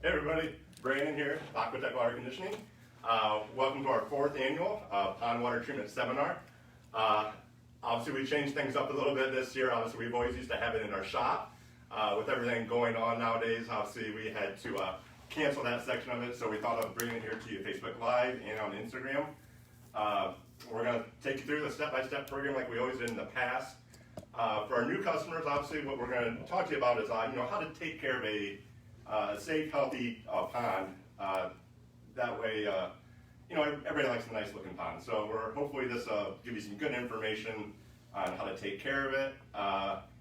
Hey everybody, Brandon here, Aquatek Water Conditioning. Welcome to our 4th annual pond water treatment seminar. Obviously we changed things up a little bit this year. Obviously we've always used to have it in our shop. With everything going on nowadays, obviously we had to cancel that section of it, so we thought of bringing it here to you Facebook Live and on Instagram. We're going to take you through the step-by-step program like we always did in the past. For our new customers, obviously what we're going to talk to you about is how to take care of a safe, healthy pond. That way, everybody likes a nice looking pond. So hopefully this give you some good information on how to take care of it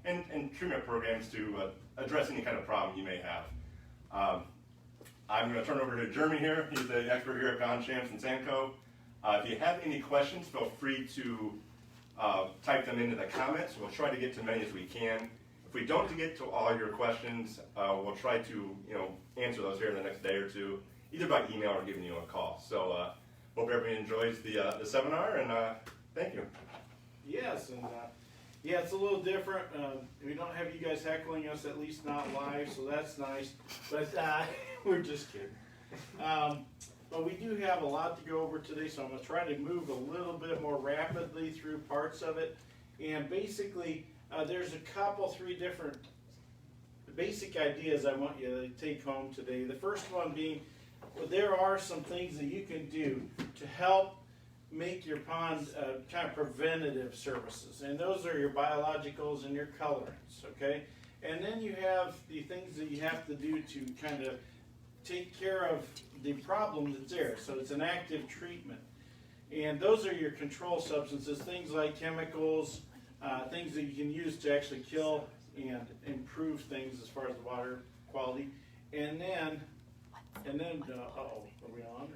and treatment programs to address any kind of problem you may have. I'm going to turn over to Jeremy here. He's the expert here at Pond Champs and Sanco. If you have any questions, feel free to type them into the comments. We'll try to get to as many as we can. If we don't get to all your questions, we'll try to answer those here in the next day or two, either by email or giving you a call. So hope everybody enjoys the seminar, and thank you. Yes, and yeah, it's a little different. We don't have you guys heckling us, at least not live, so that's nice. But we're just kidding. But we do have a lot to go over today, so I'm going to try to move a little bit more rapidly through parts of it. And basically, there's three different basic ideas I want you to take home today. The first one being, there are some things that you can do to help make your pond kind of preventative services. And those are your biologicals and your colorants, okay? And then you have the things that you have to do to kind of take care of the problem that's there. So it's an active treatment. And those are your control substances, things like chemicals, things that you can use to actually kill and improve things as far as the water quality. And then, uh-oh, are we on?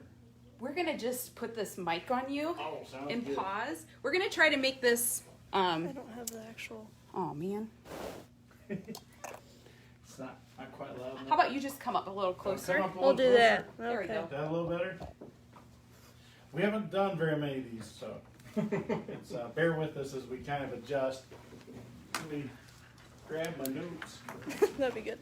We're going to just put this mic on you and Good. pause. We're going to try to make this, I don't have the actual. oh man. It's not quite loud enough. How about you just come up a little closer? Come up a We'll little do that. There we Okay. go. That a little better? We haven't done very many of these, so it's, bear with us as we kind of adjust. Let me grab my notes. That'd be good.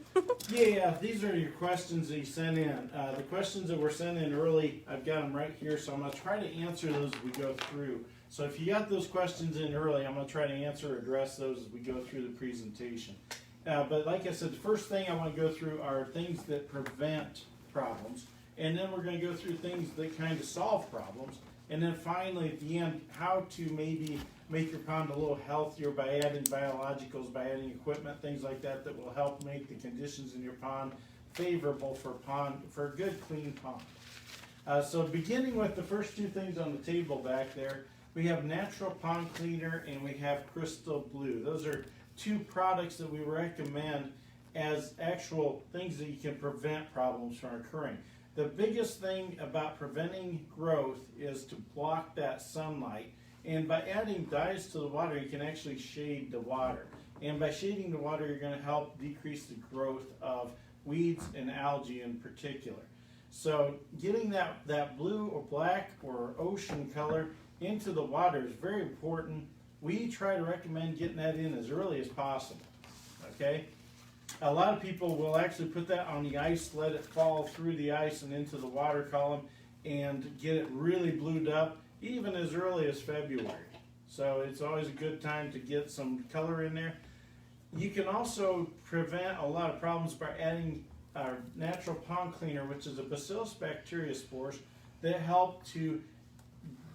Yeah, these are your questions that you sent in. The questions that were sent in early, I've got them right here, so I'm going to try to answer those as we go through. So if you got those questions in early, I'm going to try to answer or address those as we go through the presentation. But like I said, the first thing I want to go through are things that prevent problems, and then we're going to go through things that kind of solve problems, and then finally at the end, how to maybe make your pond a little healthier by adding biologicals, by adding equipment, things like that that will help make the conditions in your pond favorable for a good clean pond. So beginning with the first two things on the table back there, we have Natural Pond Cleaner and we have Crystal Blue. Those are two products that we recommend as actual things that you can prevent problems from occurring. The biggest thing about preventing growth is to block that sunlight, and by adding dyes to the water you can actually shade the water, and by shading the water you're going to help decrease the growth of weeds and algae in particular. So getting that blue or black or ocean color into the water is very important. We try to recommend getting that in as early as possible, okay? A lot of people will actually put that on the ice, let it fall through the ice and into the water column and get it really blued up even as early as February. So it's always a good time to get some color in there. You can also prevent a lot of problems by adding our Natural Pond Cleaner, which is a Bacillus bacteria spores that help to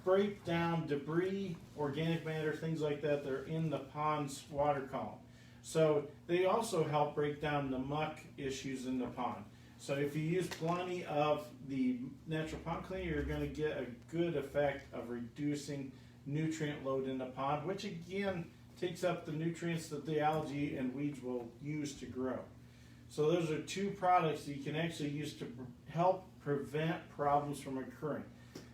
break down debris, organic matter, things like that that are in the pond's water column. So they also help break down the muck issues in the pond. So if you use plenty of the Natural Pond Cleaner, you're going to get a good effect of reducing nutrient load in the pond, which again takes up the nutrients that the algae and weeds will use to grow. So those are two products that you can actually use to help prevent problems from occurring.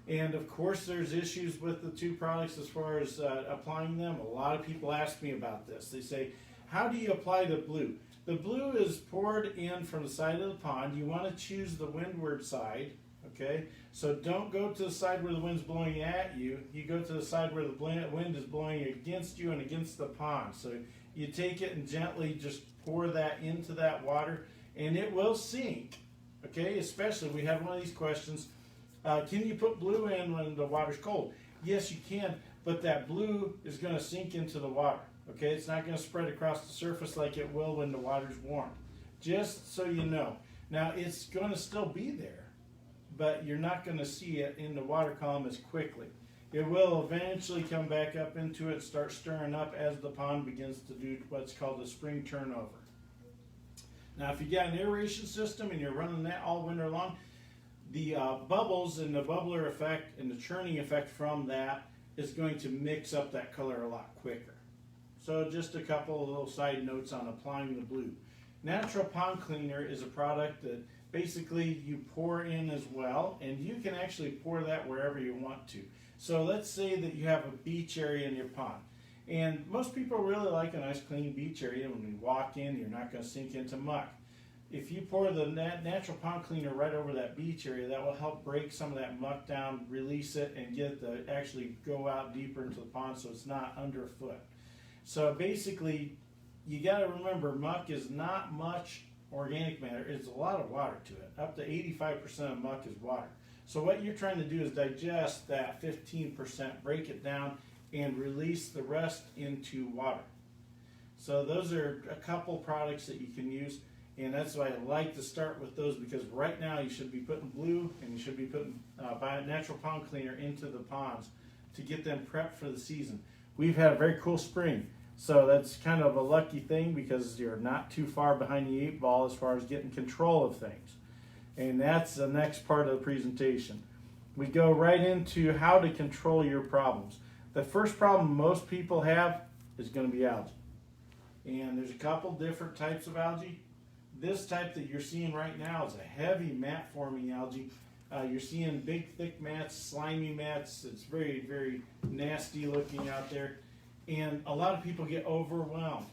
And of course there's issues with the two products as far as applying them. A lot of people ask me about this. They say, how do you apply the blue? The blue is poured in from the side of the pond. You want to choose the windward side, okay? So don't go to the side where the wind's blowing at you. You go to the side where the wind is blowing against you and against the pond. So you take it and gently just pour that into that water, and it will sink. Okay, especially we had one of these questions. Can you put blue in when the water's cold? Yes, you can, but that blue is going to sink into the water. Okay, it's not going to spread across the surface like it will when the water's warm. Just so you know. Now, it's going to still be there, but you're not going to see it in the water column as quickly. It will eventually come back up into it, start stirring up as the pond begins to do what's called a spring turnover. Now, if you got an aeration system and you're running that all winter long, the bubbles and the bubbler effect and the churning effect from that is going to mix up that color a lot quicker. So just a couple of little side notes on applying the blue. Natural Pond Cleaner is a product that basically you pour in as well, and you can actually pour that wherever you want to. So let's say that you have a beach area in your pond. And most people really like a nice clean beach area. When you walk in, you're not going to sink into muck. If you pour the Natural Pond Cleaner right over that beach area, that will help break some of that muck down, release it, and get it to actually go out deeper into the pond so it's not underfoot. So basically, you got to remember, muck is not much organic matter. It's a lot of water to it. Up to 85% of muck is water. So what you're trying to do is digest that 15%, break it down, and release the rest into water. So those are a couple products that you can use, and that's why I like to start with those, because right now you should be putting blue and you should be putting Natural Pond Cleaner into the ponds to get them prepped for the season. We've had a very cool spring, so that's kind of a lucky thing because you're not too far behind the 8 ball as far as getting control of things. And that's the next part of the presentation. We go right into how to control your problems. The first problem most people have is going to be algae. And there's a couple different types of algae. This type that you're seeing right now is a heavy mat forming algae. You're seeing big thick mats, slimy mats. It's very, very nasty looking out there. And a lot of people get overwhelmed.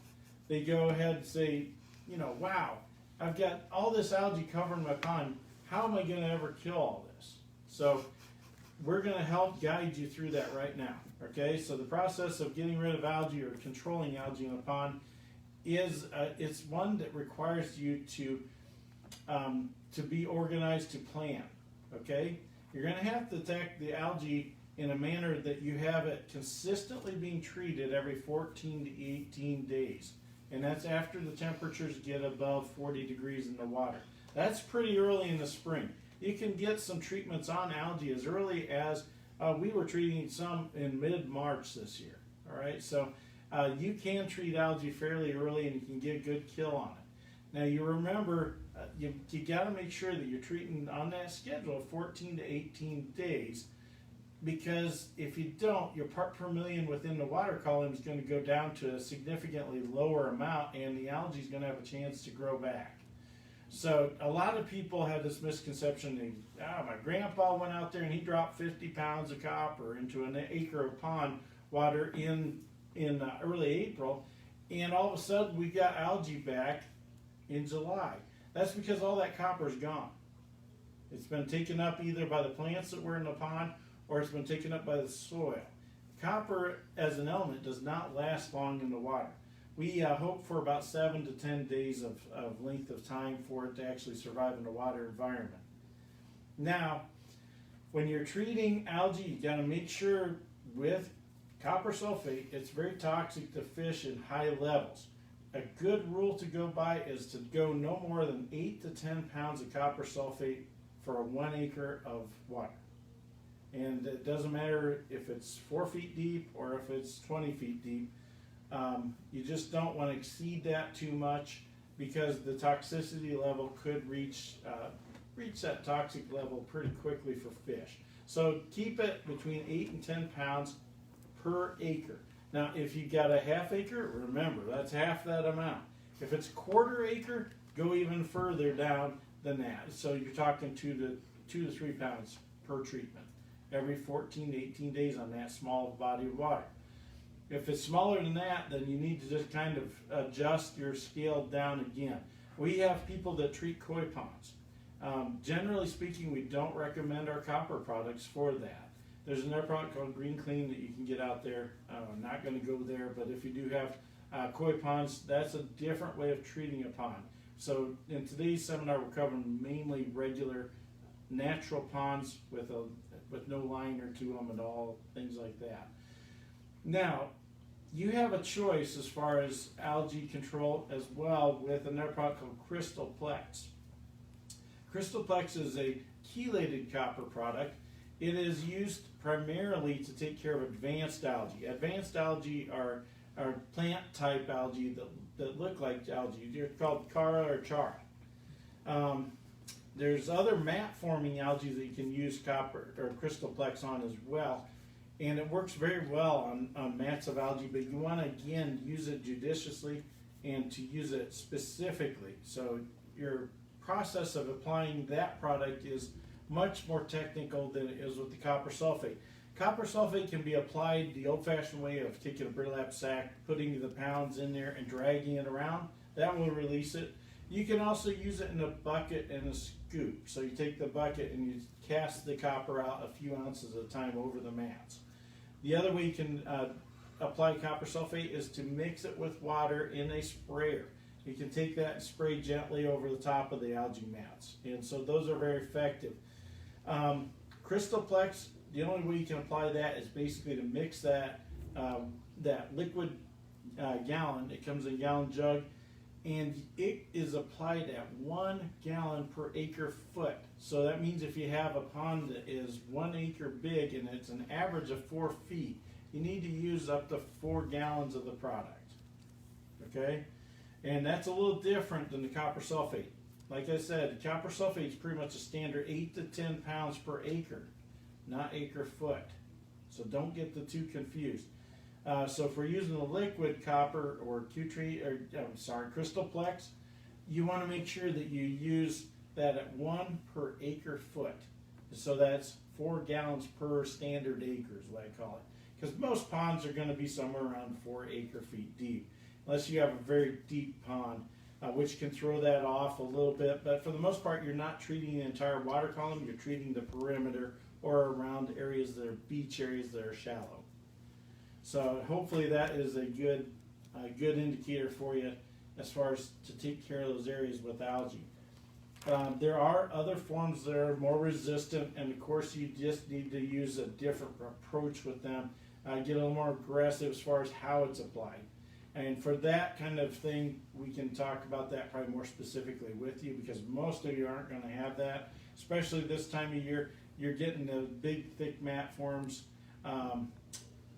They go ahead and say, you know, wow, I've got all this algae covering my pond. How am I going to ever kill all this? So we're going to help guide you through that right now. Okay, so the process of getting rid of algae or controlling algae in a pond is it's one that requires you to be organized, to plan. Okay, you're going to have to attack the algae in a manner that you have it consistently being treated every 14 to 18 days. And that's after the temperatures get above 40 degrees in the water. That's pretty early in the spring. You can get some treatments on algae as early as we were treating some in mid-March this year. All right, so you can treat algae fairly early and you can get a good kill on it. Now you remember, you got to make sure that you're treating on that schedule of 14 to 18 days, because if you don't, your part per million within the water column is going to go down to a significantly lower amount, and the algae is going to have a chance to grow back. So a lot of people have this misconception that, my grandpa went out there and he dropped 50 pounds of copper into an acre of pond water in early April, and all of a sudden we got algae back in July. That's because all that copper is gone. It's been taken up either by the plants that were in the pond or it's been taken up by the soil. Copper as an element does not last long in the water. We hope for about 7 to 10 days of length of time for it to actually survive in the water environment. Now, when you're treating algae, you got to make sure with copper sulfate, it's very toxic to fish in high levels. A good rule to go by is to go no more than 8 to 10 pounds of copper sulfate for 1 acre of water. And it doesn't matter if it's 4 feet deep or if it's 20 feet deep. You just don't want to exceed that too much, because the toxicity level could reach that toxic level pretty quickly for fish. So keep it between 8 and 10 pounds per acre. Now, if you got a half acre, remember that's half that amount. If it's quarter acre, go even further down than that. So you're talking 2 to 3 pounds per treatment every 14 to 18 days on that small body of water. If it's smaller than that, then you need to just kind of adjust your scale down again. We have people that treat koi ponds. Generally speaking, we don't recommend our copper products for that. There's another product called Green Clean that you can get out there. I'm not going to go there, but if you do have koi ponds, that's a different way of treating a pond. So in today's seminar, we're covering mainly regular natural ponds with no liner to them at all, things like that. Now, you have a choice as far as algae control as well with another product called Crystal Plex. Crystal Plex is a chelated copper product. It is used primarily to take care of advanced algae. Advanced algae are plant type algae that look like algae. They're called Cara or Chara. There's other mat forming algae that you can use copper or Crystal Plex on as well. And it works very well on mats of algae, but you want to, again, use it judiciously and to use it specifically. So your process of applying that product is much more technical than it is with the copper sulfate. Copper sulfate can be applied the old-fashioned way of taking a burlap sack, putting the pounds in there and dragging it around. That will release it. You can also use it in a bucket and a scoop. So you take the bucket and you cast the copper out a few ounces at a time over the mats. The other way you can apply copper sulfate is to mix it with water in a sprayer. You can take that and spray gently over the top of the algae mats. And so those are very effective. Crystal Plex, the only way you can apply that is basically to mix that liquid gallon. It comes in a gallon jug, and it is applied at 1 gallon per acre foot. So that means if you have a pond that is 1 acre big and it's an average of 4 feet, you need to use up to 4 gallons of the product. Okay? And that's a little different than the copper sulfate. Like I said, copper sulfate is pretty much a standard 8 to 10 pounds per acre, not acre foot. So don't get the two confused. So if we're using the liquid copper or Crystal Plex, you want to make sure that you use that at 1 per acre foot. So that's 4 gallons per standard acre is what I call it. Because most ponds are going to be somewhere around 4 acre feet deep, unless you have a very deep pond, which can throw that off a little bit. But for the most part, you're not treating the entire water column, you're treating the perimeter or around areas that are beach areas that are shallow. So hopefully that is a good indicator for you as far as to take care of those areas with algae. There are other forms that are more resistant, and of course you just need to use a different approach with them. Get a little more aggressive as far as how it's applied. And for that kind of thing, we can talk about that probably more specifically with you, because most of you aren't going to have that, especially this time of year. You're getting the big, thick mat forms.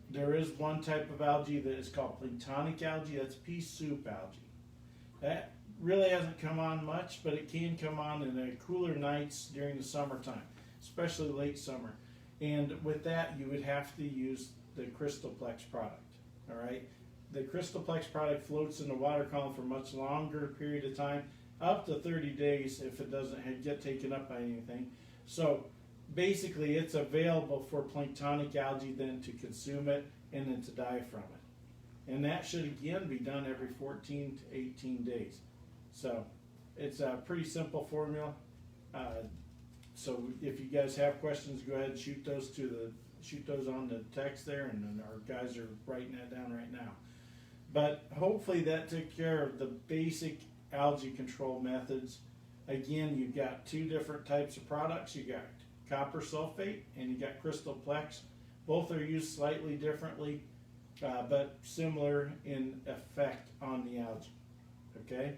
There is one type of algae that is called planktonic algae. That's pea soup algae. That really hasn't come on much, but it can come on in the cooler nights during the summertime, especially late summer. And with that, you would have to use the Crystal Plex product. All right. The Crystal Plex product floats in the water column for a much longer period of time, up to 30 days if it doesn't get taken up by anything. So basically it's available for planktonic algae then to consume it and then to die from it. And that should again be done every 14 to 18 days. So it's a pretty simple formula. So if you guys have questions, go ahead and shoot those on the text there, and then our guys are writing that down right now. But hopefully that took care of the basic algae control methods. Again, you've got two different types of products. You got copper sulfate and you got Crystal Plex. Both are used slightly differently, but similar in effect on the algae. Okay?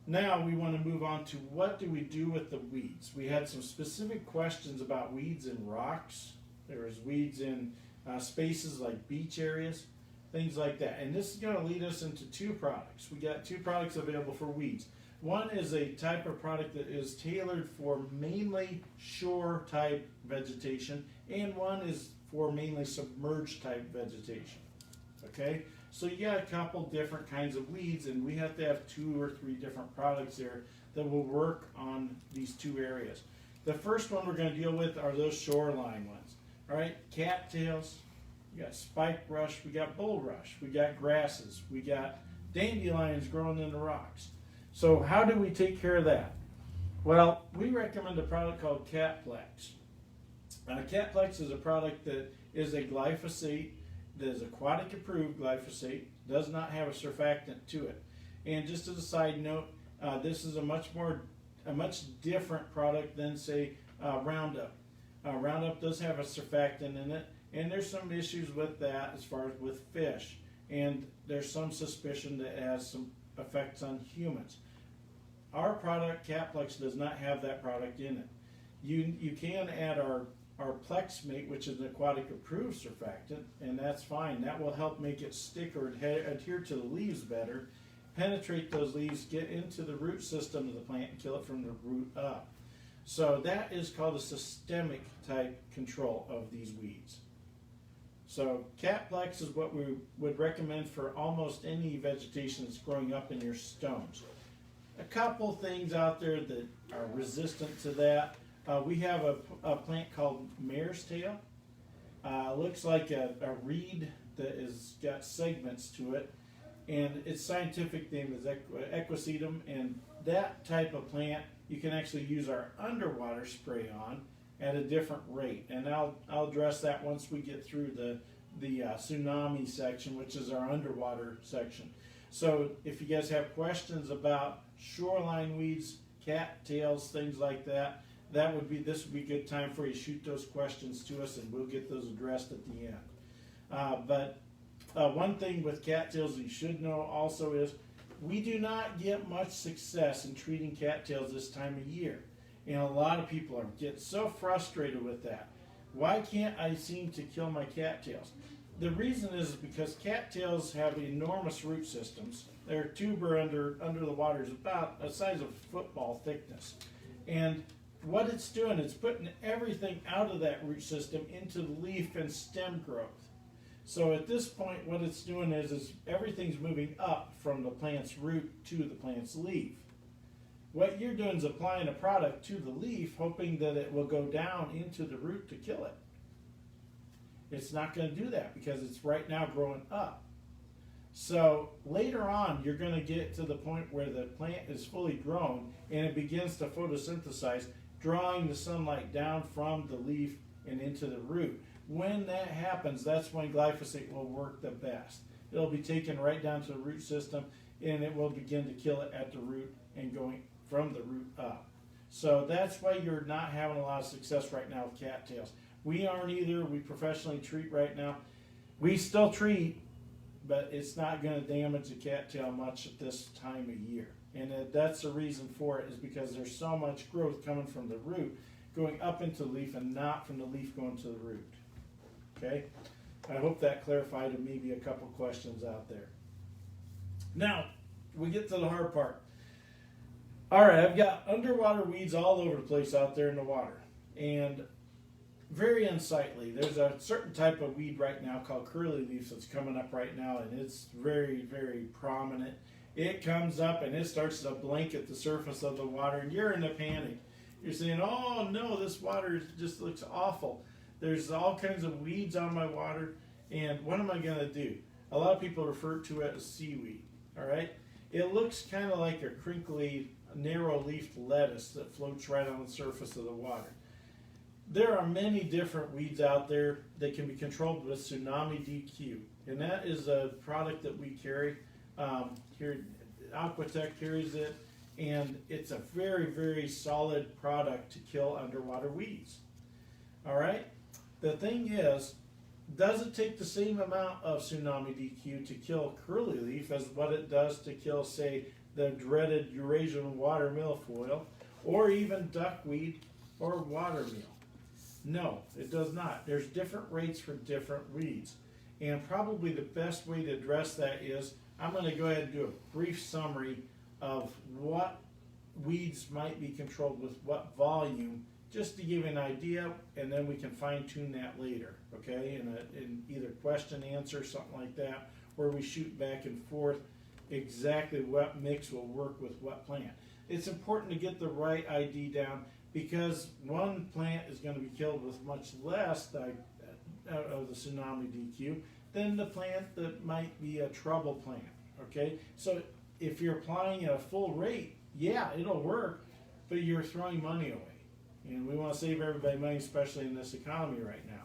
Now we want to move on to what do we do with the weeds. We had some specific questions about weeds in rocks. There was weeds in spaces like beach areas, things like that. And this is going to lead us into two products. We got two products available for weeds. One is a type of product that is tailored for mainly shore type vegetation, and one is for mainly submerged type vegetation. Okay? So you got a couple different kinds of weeds, and we have to have 2 or 3 different products there that will work on these two areas. The first one we're going to deal with are those shoreline ones. All right, cattails, we got spike brush, we got bulrush, we got grasses, we got dandelions growing in the rocks. So how do we take care of that? Well, we recommend a product called Catplex. Catplex is a product that is a glyphosate, that is aquatic approved glyphosate, does not have a surfactant to it. And just as a side note, This is a much different product than say Roundup. Roundup does have a surfactant in it, and there's some issues with that as far as with fish, and there's some suspicion that it has some effects on humans. Our product, Catplex, does not have that product in it. You can add our Plexmate, which is an Aquatek approved surfactant, and that's fine. That will help make it stick or adhere to the leaves better, penetrate those leaves, get into the root system of the plant, and kill it from the root up. So that is called a systemic type control of these weeds. So Catplex is what we would recommend for almost any vegetation that's growing up in your stones. A couple things out there that are resistant to that. We have a plant called mare's tail. Looks like a reed that is got segments to it, and its scientific name is Equisetum. And that type of plant you can actually use our underwater spray on at a different rate, and I'll address that once we get through the tsunami section, which is our underwater section. So if you guys have questions about shoreline weeds, cattails, things like that, this would be a good time for you to shoot those questions to us, and we'll get those addressed at the end. But one thing with cattails you should know also is we do not get much success in treating cattails this time of year, and a lot of people get so frustrated with that. Why can't I seem to kill my cattails? The reason is because cattails have enormous root systems. Their tuber under the water is about the size of football thickness, and what it's doing is putting everything out of that root system into the leaf and stem growth. So at this point, what it's doing is everything's moving up from the plant's root to the plant's leaf. What you're doing is applying a product to the leaf, hoping that it will go down into the root to kill it. It's not going to do that because it's right now growing up. So later on, you're going to get to the point where the plant is fully grown and it begins to photosynthesize, drawing the sunlight down from the leaf and into the root. When that happens, that's when glyphosate will work the best. It'll be taken right down to the root system, and it will begin to kill it at the root and going from the root up. So that's why you're not having a lot of success right now with cattails. We aren't either. We professionally treat right now. We still treat, but it's not going to damage the cattail much at this time of year. And that's the reason for it, is because there's so much growth coming from the root going up into the leaf and not from the leaf going to the root. Okay? I hope that clarified and maybe a couple questions out there. Now, we get to the hard part. All right, I've got underwater weeds all over the place out there in the water, and very unsightly. There's a certain type of weed right now called curly leaf that's coming up right now, and it's very, very prominent. It comes up and it starts to blanket the surface of the water, and you're in a panic. You're saying, oh no, this water just looks awful. There's all kinds of weeds on my water, and what am I going to do? A lot of people refer to it as seaweed, all right? It looks kind of like a crinkly, narrow-leafed lettuce that floats right on the surface of the water. There are many different weeds out there that can be controlled with Tsunami DQ, and that is a product that we carry. Here, Aquatek carries it, and it's a very, very solid product to kill underwater weeds. All right? The thing is, does it take the same amount of Tsunami DQ to kill curly leaf as what it does to kill, say, the dreaded Eurasian water milfoil, or even duckweed or watermeal? No, it does not. There's different rates for different weeds. And probably the best way to address that is, I'm going to go ahead and do a brief summary of what weeds might be controlled with what volume, just to give you an idea, and then we can fine-tune that later, okay, in either question, answer, something like that, where we shoot back and forth exactly what mix will work with what plant. It's important to get the right ID down, because one plant is going to be killed with much less of the Tsunami DQ than the plant that might be a trouble plant, okay? So if you're applying at a full rate, yeah, it'll work, but you're throwing money away. And we want to save everybody money, especially in this economy right now.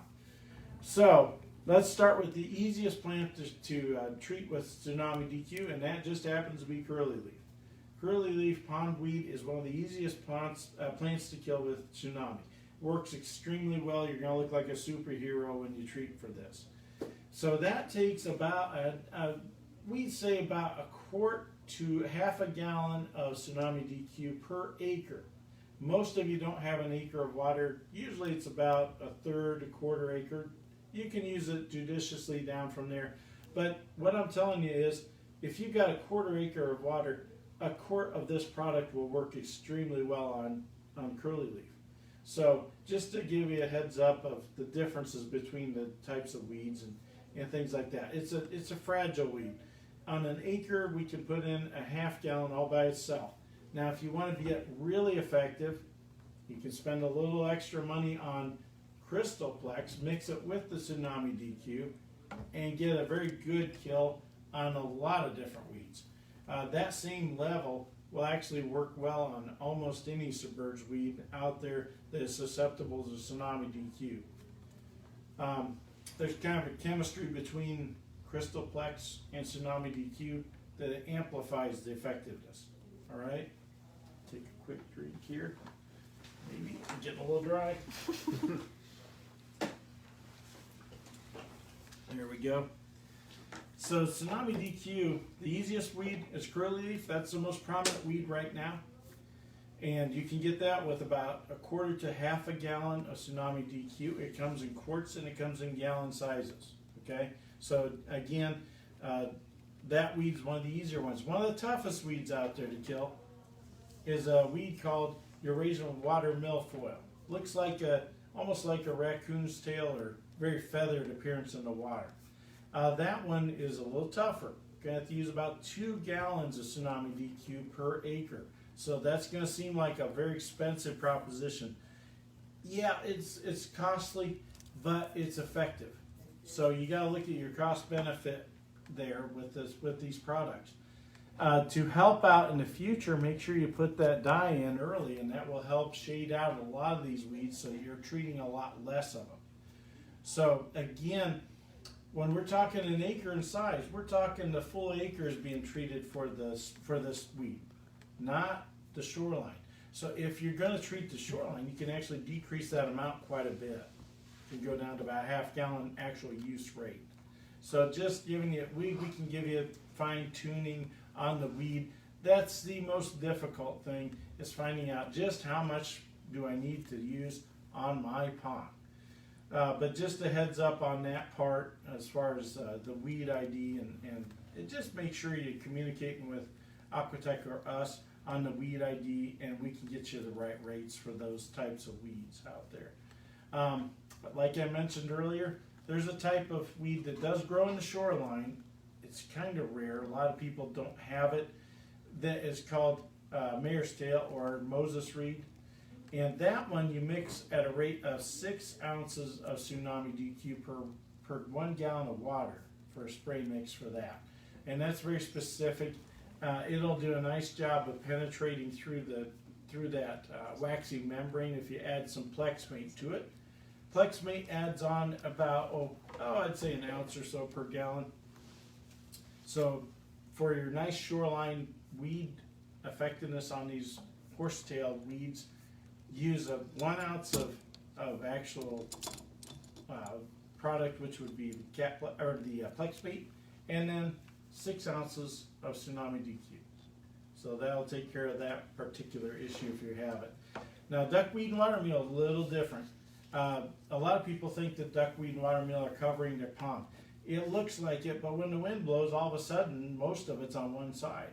So let's start with the easiest plant to treat with Tsunami DQ, and that just happens to be curly leaf. curly leaf pondweed is one of the easiest plants to kill with tsunami. Works extremely well. You're going to look like a superhero when you treat for this. So that takes about, we'd say about a quart to half a gallon of tsunami DQ per acre. Most of you don't have an acre of water. Usually it's about a third, a quarter acre. You can use it judiciously down from there. But what I'm telling you is, if you've got a quarter acre of water, a quart of this product will work extremely well on curly leaf. So just to give you a heads up of the differences between the types of weeds and things like that. It's a fragile weed. On an acre, we can put in a half gallon all by itself. Now, if you want to get really effective, you can spend a little extra money on Crystoplex, mix it with the Tsunami DQ, and get a very good kill on a lot of different weeds. That same level will actually work well on almost any submerged weed out there that is susceptible to Tsunami DQ. There's kind of a chemistry between Crystoplex and Tsunami DQ that amplifies the effectiveness. All right? Take a quick drink here. Maybe I'm getting a little dry. There we go. So Tsunami DQ, the easiest weed is curly leaf. That's the most prominent weed right now. And you can get that with about a quarter to half a gallon of Tsunami DQ. It comes in quarts and it comes in gallon sizes. Okay? So again, that weed's one of the easier ones. One of the toughest weeds out there to kill is a weed called Eurasian water milfoil. Looks like almost like a raccoon's tail or very feathered appearance in the water. That one is a little tougher. You're going to have to use about 2 gallons of Tsunami DQ per acre. So that's going to seem like a very expensive proposition. Yeah, it's costly, but it's effective. So you got to look at your cost benefit there with these products. To help out in the future, make sure you put that dye in early, and that will help shade out a lot of these weeds so you're treating a lot less of them. So again, when we're talking an acre in size, we're talking the full acres being treated for this weed, not the shoreline. So if you're going to treat the shoreline, you can actually decrease that amount quite a bit. You can go down to about half gallon actual use rate. So just giving you, we can give you fine tuning on the weed. That's the most difficult thing, is finding out just how much do I need to use on my pond. But just a heads up on that part as far as the weed ID, and just make sure you're communicating with Aquatek or us on the weed ID, and we can get you the right rates for those types of weeds out there. But like I mentioned earlier, there's a type of weed that does grow in the shoreline. It's kind of rare. A lot of people don't have it. That is called mare's tail or Moses reed. And that one you mix at a rate of 6 ounces of Tsunami DQ per 1 gallon of water for a spray mix for that. And that's very specific. It'll do a nice job of penetrating through that waxy membrane if you add some Plexmate to it. Plexmate adds on about, I'd say an ounce or so per gallon. So for your nice shoreline weed effectiveness on these horsetail weeds, use 1 ounce of actual product, which would be the Plexmate, and then 6 ounces of Tsunami DQ. So that'll take care of that particular issue if you have it. Now, duckweed and watermeal, a little different. A lot of people think that duckweed and watermeal are covering their pond. It looks like it, but when the wind blows, all of a sudden, most of it's on one side.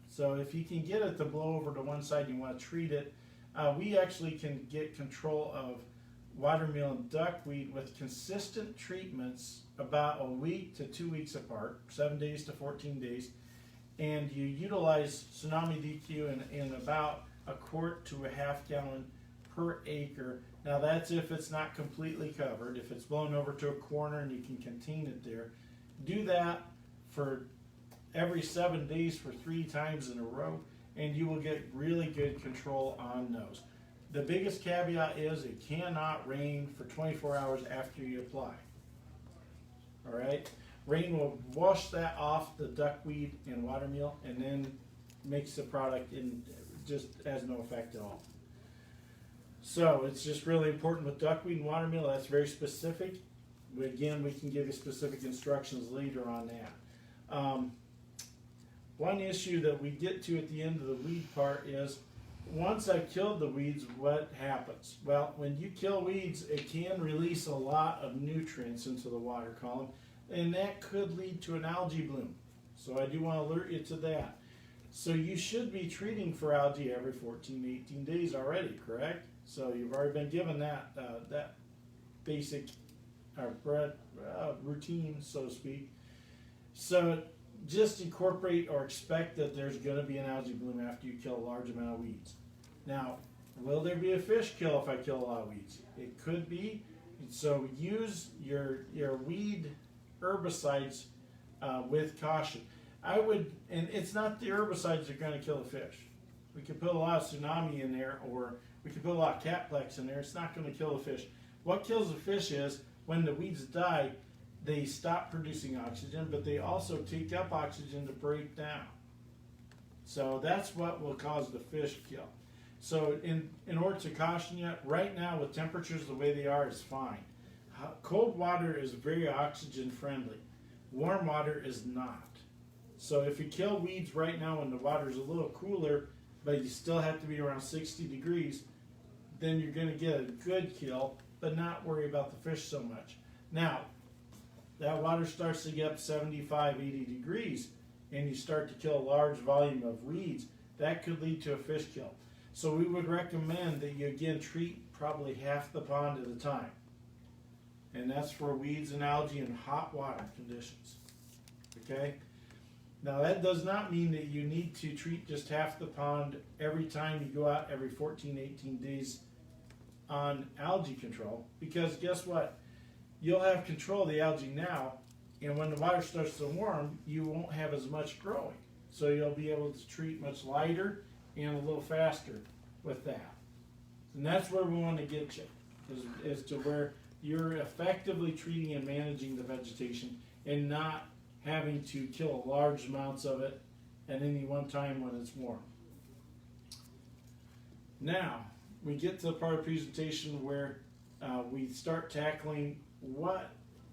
So if you can get it to blow over to one side, you want to treat it. We actually can get control of watermeal and duckweed with consistent treatments about a week to 2 weeks apart, 7 days to 14 days. And you utilize Tsunami DQ in about a quart to a half gallon per acre. Now that's if it's not completely covered. If it's blown over to a corner and you can contain it there, do that for every 7 days for 3 times in a row, and you will get really good control on those. The biggest caveat is it cannot rain for 24 hours after you apply. All right? Rain will wash that off, the duckweed and watermeal, and then makes the product just has no effect at all. So it's just really important with duckweed and watermeal. That's very specific. Again, we can give you specific instructions later on that. One issue that we get to at the end of the weed part is, once I've killed the weeds, what happens? Well, when you kill weeds, it can release a lot of nutrients into the water column, and that could lead to an algae bloom. So I do want to alert you to that. So you should be treating for algae every 14 to 18 days already, correct? So you've already been given that basic routine, so to speak. So just incorporate or expect that there's going to be an algae bloom after you kill a large amount of weeds. Now, will there be a fish kill if I kill a lot of weeds? It could be. So use your weed herbicides with caution. I would, and it's not the herbicides that are going to kill the fish. We could put a lot of tsunami in there, or we could put a lot of catplex in there. It's not going to kill the fish. What kills the fish is when the weeds die, they stop producing oxygen, but they also take up oxygen to break down. So that's what will cause the fish kill. So in order to caution you, right now with temperatures the way they are is fine. Cold water is very oxygen friendly. Warm water is not. So if you kill weeds right now when the water is a little cooler, but you still have to be around 60 degrees, then you're going to get a good kill, but not worry about the fish so much. Now, that water starts to get up 75, 80 degrees, and you start to kill a large volume of weeds, that could lead to a fish kill. So we would recommend that you again treat probably half the pond at a time. And that's for weeds and algae in hot water conditions. Okay? Now that does not mean that you need to treat just half the pond every time you go out every 14, 18 days on algae control, because guess what? You'll have control of the algae now, and when the water starts to warm, you won't have as much growing. So you'll be able to treat much lighter and a little faster with that. And that's where we want to get you, is to where you're effectively treating and managing the vegetation and not having to kill large amounts of it at any one time when it's warm. Now, we get to the part of the presentation where we start tackling what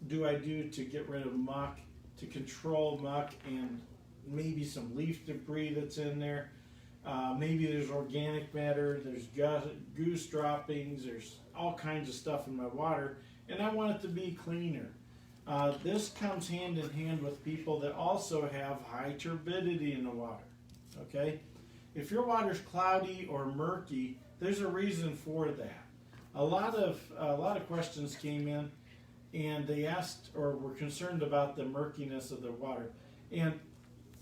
do I do to get rid of muck, to control muck and maybe some leaf debris that's in there. Maybe there's organic matter, there's goose droppings, there's all kinds of stuff in my water, and I want it to be cleaner. This comes hand in hand with people that also have high turbidity in the water. Okay? If your water's cloudy or murky, there's a reason for that. A lot of questions came in, and they asked or were concerned about the murkiness of the water. And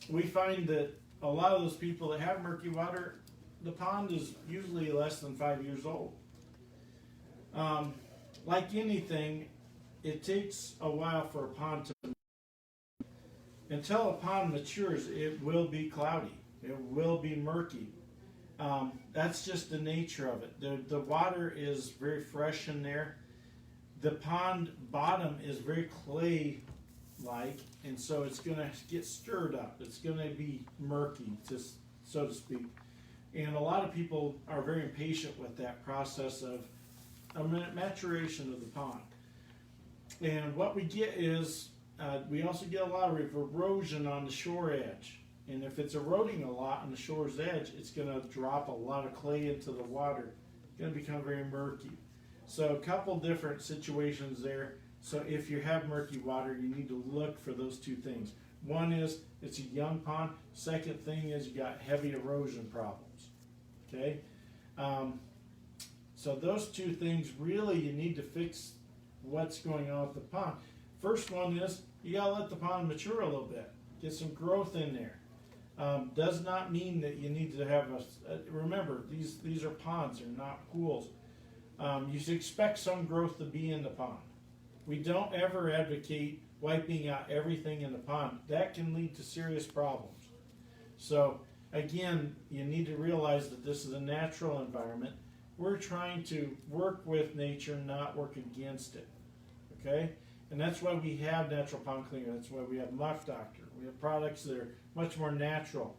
we find that a lot of those people that have murky water, the pond is usually less than 5 years old. Like anything, it takes a while for a pond to, until a pond matures, it will be cloudy. It will be murky. That's just the nature of it. The water is very fresh in there. The pond bottom is very clay-like, and so it's going to get stirred up. It's going to be murky, so to speak. And a lot of people are very impatient with that process of maturation of the pond. And what we get is, we also get a lot of erosion on the shore edge. And if it's eroding a lot on the shore's edge, it's going to drop a lot of clay into the water. It's going to become very murky. So a couple different situations there. So if you have murky water, you need to look for those two things. One is it's a young pond. Second thing is you got heavy erosion problems. Okay? So those two things, really you need to fix what's going on with the pond. First one is you got to let the pond mature a little bit. Get some growth in there. Does not mean that you need to have remember, these are ponds, they're not pools. You should expect some growth to be in the pond. We don't ever advocate wiping out everything in the pond. That can lead to serious problems. So again, you need to realize that this is a natural environment. We're trying to work with nature, not work against it. Okay? And that's why we have natural pond cleaner. That's why we have Muck Doctor. We have products that are much more natural.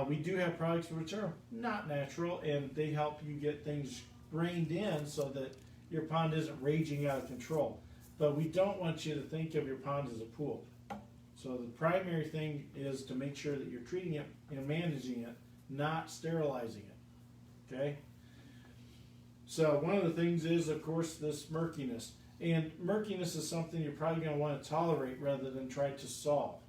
We do have products which are not natural, and they help you get things reined in so that your pond isn't raging out of control. But we don't want you to think of your pond as a pool. So the primary thing is to make sure that you're treating it and managing it, not sterilizing it. Okay? So one of the things is, of course, this murkiness. And murkiness is something you're probably going to want to tolerate rather than try to solve.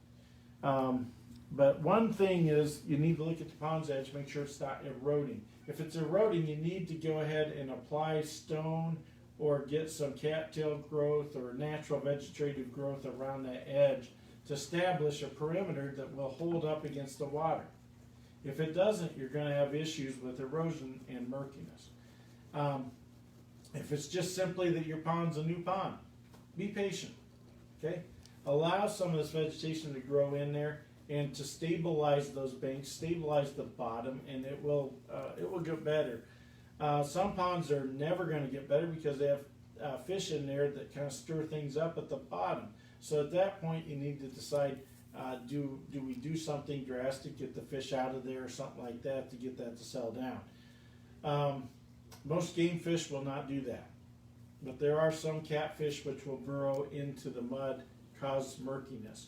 But one thing is you need to look at the pond's edge, make sure it's not eroding. If it's eroding, you need to go ahead and apply stone or get some cattail growth or natural vegetative growth around that edge to establish a perimeter that will hold up against the water. If it doesn't, you're going to have issues with erosion and murkiness. If it's just simply that your pond's a new pond, be patient. Okay? Allow some of this vegetation to grow in there and to stabilize those banks, stabilize the bottom, and it will get better. Some ponds are never going to get better because they have fish in there that kind of stir things up at the bottom. So at that point, you need to decide, do we do something drastic, get the fish out of there or something like that to get that to settle down. Most game fish will not do that. But there are some catfish which will burrow into the mud, cause murkiness.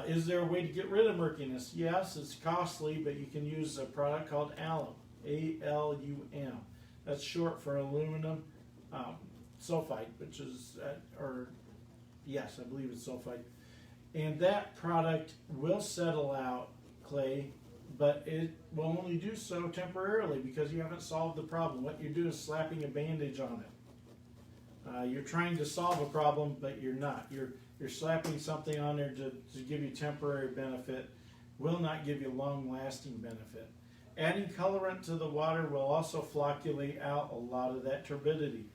Is there a way to get rid of murkiness? Yes, it's costly, but you can use a product called alum, A-L-U-M. That's short for aluminum sulfite, which is, yes, I believe it's sulfite. And that product will settle out clay, but it will only do so temporarily because you haven't solved the problem. What you're doing is slapping a bandage on it. You're trying to solve a problem, but you're not. You're slapping something on there to give you temporary benefit, will not give you long-lasting benefit. Adding colorant to the water will also flocculate out a lot of that turbidity.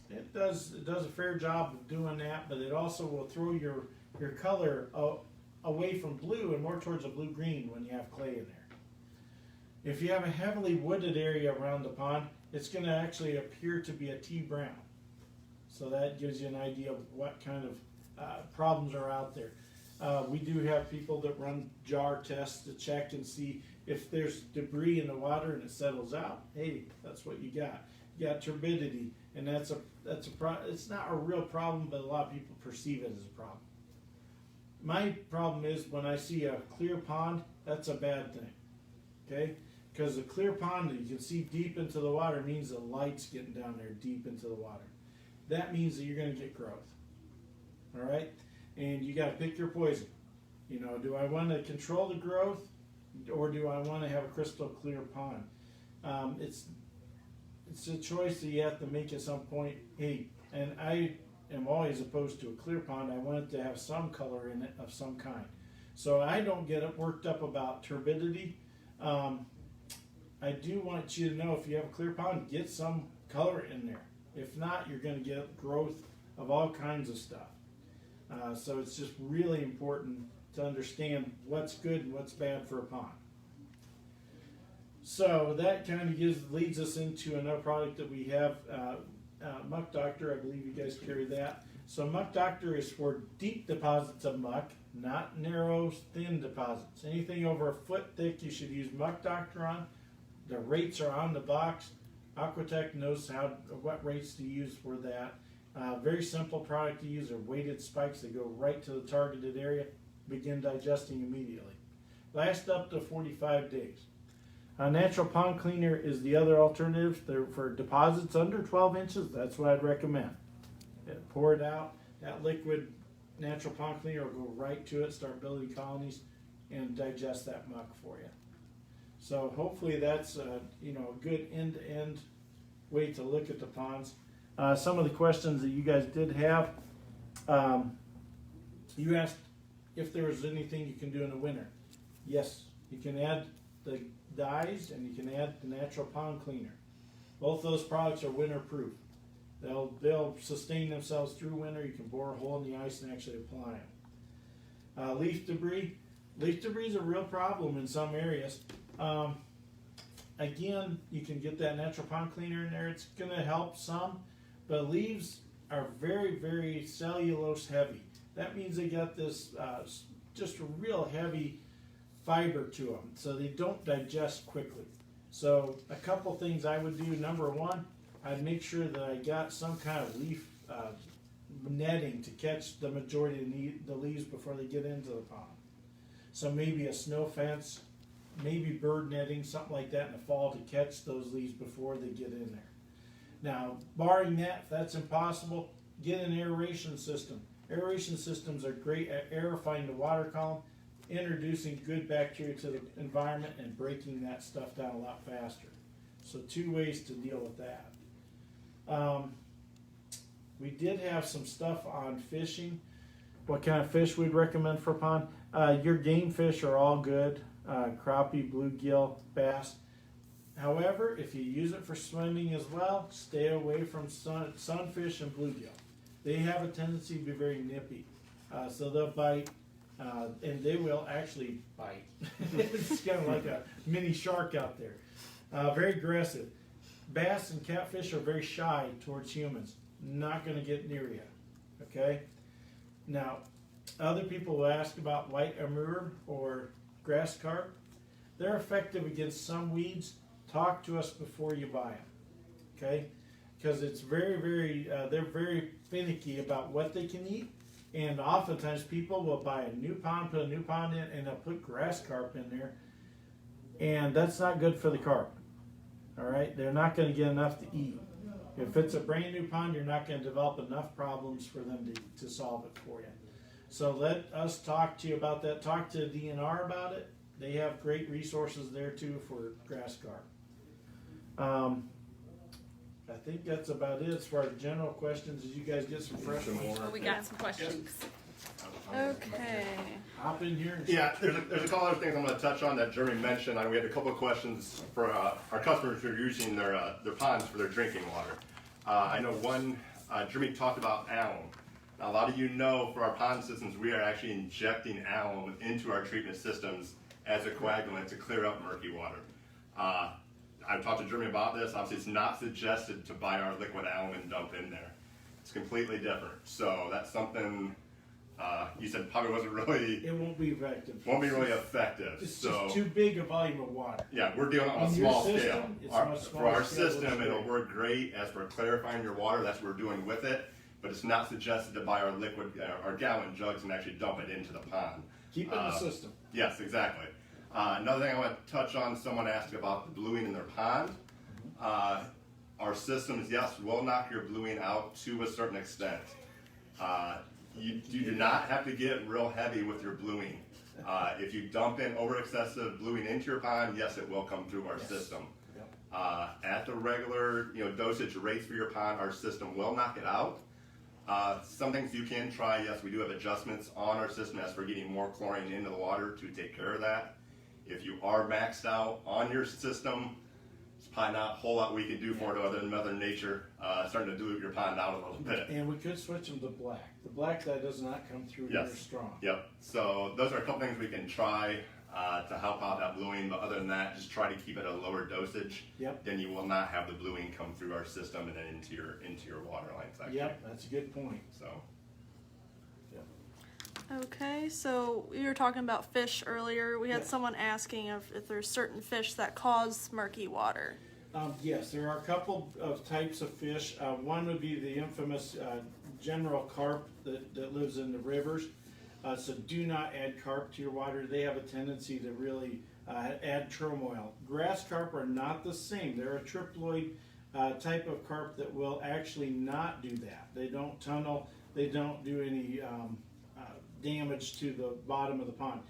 It does a fair job of doing that, but it also will throw your color away from blue and more towards a blue-green when you have clay in there. If you have a heavily wooded area around the pond, it's going to actually appear to be a tea brown. So that gives you an idea of what kind of problems are out there. We do have people that run jar tests to check and see if there's debris in the water and it settles out. Hey, that's what you got. You got turbidity, and it's not a real problem, but a lot of people perceive it as a problem. My problem is when I see a clear pond, that's a bad thing. Okay? Because a clear pond that you can see deep into the water means the light's getting down there deep into the water. That means that you're going to get growth. All right? And you got to pick your poison. You know, do I want to control the growth or do I want to have a crystal clear pond? It's a choice that you have to make at some point. Hey, and I am always opposed to a clear pond. I want it to have some color in it of some kind. So I don't get worked up about turbidity. I do want you to know if you have a clear pond, get some color in there. If not, you're going to get growth of all kinds of stuff. So it's just really important to understand what's good and what's bad for a pond. So that kind of leads us into another product that we have, Muck Doctor. I believe you guys carry that. So Muck Doctor is for deep deposits of muck, not narrow, thin deposits. Anything over a foot thick, you should use Muck Doctor on. The rates are on the box. Aquatek knows what rates to use for that. Very simple product to use are weighted spikes that go right to the targeted area. Begin digesting immediately. Last up to 45 days. Natural pond cleaner is the other alternative. They're for deposits under 12 inches. That's what I'd recommend. Pour it out. That liquid natural pond cleaner will go right to it, start building colonies, and digest that muck for you. So hopefully that's a good end-to-end way to look at the ponds. Some of the questions that you guys did have, you asked if there was anything you can do in the winter. Yes, you can add the dyes and you can add the natural pond cleaner. Both those products are winter proof. They'll sustain themselves through winter. You can bore a hole in the ice and actually apply them. Leaf debris. Leaf debris is a real problem in some areas. Again, you can get that natural pond cleaner in there. It's going to help some, but leaves are very, very cellulose heavy. That means they got this just a real heavy fiber to them, so they don't digest quickly. So a couple things I would do. Number one, I'd make sure that I got some kind of leaf netting to catch the majority of the leaves before they get into the pond. So maybe a snow fence, maybe bird netting, something like that in the fall to catch those leaves before they get in there. Now, barring that, if that's impossible, get an aeration system. Aeration systems are great at aerifying the water column, introducing good bacteria to the environment, and breaking that stuff down a lot faster. So 2 ways to deal with that. We did have some stuff on fishing. What kind of fish we'd recommend for a pond? Your game fish are all good. Crappie, bluegill, bass. However, if you use it for swimming as well, stay away from sunfish and bluegill. They have a tendency to be very nippy. So they'll bite, and they will actually bite. It's kind of like a mini shark out there. Very aggressive. Bass and catfish are very shy towards humans. Not going to get near you. Okay? Now, other people will ask about white armour or grass carp. They're effective against some weeds. Talk to us before you buy them. Okay? Because it's very, they're very finicky about what they can eat. And oftentimes people will buy a new pond, put a new pond in, and they'll put grass carp in there. And that's not good for the carp. All right? They're not going to get enough to eat. If it's a brand new pond, you're not going to develop enough problems for them to solve it for you. So let us talk to you about that. Talk to DNR about it. They have great resources there too for grass carp. I think that's about it as far as general questions. Did you guys get some fresh ones? Oh, we got some questions. Okay. Hop in here and Yeah, there's a couple other things I'm going to touch on that Jeremy mentioned. We had a couple of questions for our customers who are using their ponds for their drinking water. I know one, Jeremy talked about alum. Now, a lot of you know for our pond systems, we are actually injecting alum into our treatment systems as a coagulant to clear up murky water. I've talked to Jeremy about this. Obviously, it's not suggested to buy our liquid alum and dump in there. It's completely different. So that's something you said probably wasn't really. it won't be effective. Won't be really effective. It's So just too big a volume of water. yeah, we're dealing on a In your small system, scale. it's much For smaller our scale, system, which is it'll great. work great as for clarifying your water. That's what we're doing with it. But it's not suggested to buy our liquid, our gallon jugs and actually dump it into the pond. Keep it in the system. Yes, exactly. Another thing I want to touch on, someone asked about the bluing in their pond. Our systems, yes, will knock your bluing out to a certain extent. You do not have to get real heavy with your bluing. If you dump in over excessive bluing into your pond, yes, it will come through our system. At the regular dosage rates for your pond, our system will knock it out. Some things you can try, yes, we do have adjustments on our system as for getting more chlorine into the water to take care of that. If you are maxed out on your system, it's probably not a whole lot we can do for it other than Mother Nature starting to dilute your pond out a little bit. And we could switch them to black. The black that does not come through Yes. very strong. Yep. So those are a couple things we can try to help out that bluing, but other than that, just try to keep it at a lower dosage. Yep. Then you will not have the bluing come through our system and then into your water lines. Actually. Yep, that's a good point. So. Okay, so we were talking about fish earlier. We had Yeah. someone asking if there's certain fish that cause murky water. Yes, there are a couple of types of fish. One would be the infamous general carp that lives in the rivers. So do not add carp to your water. They have a tendency to really add turmoil. Grass carp are not the same. They're a triploid type of carp that will actually not do that. They don't tunnel. They don't do any damage to the bottom of the pond.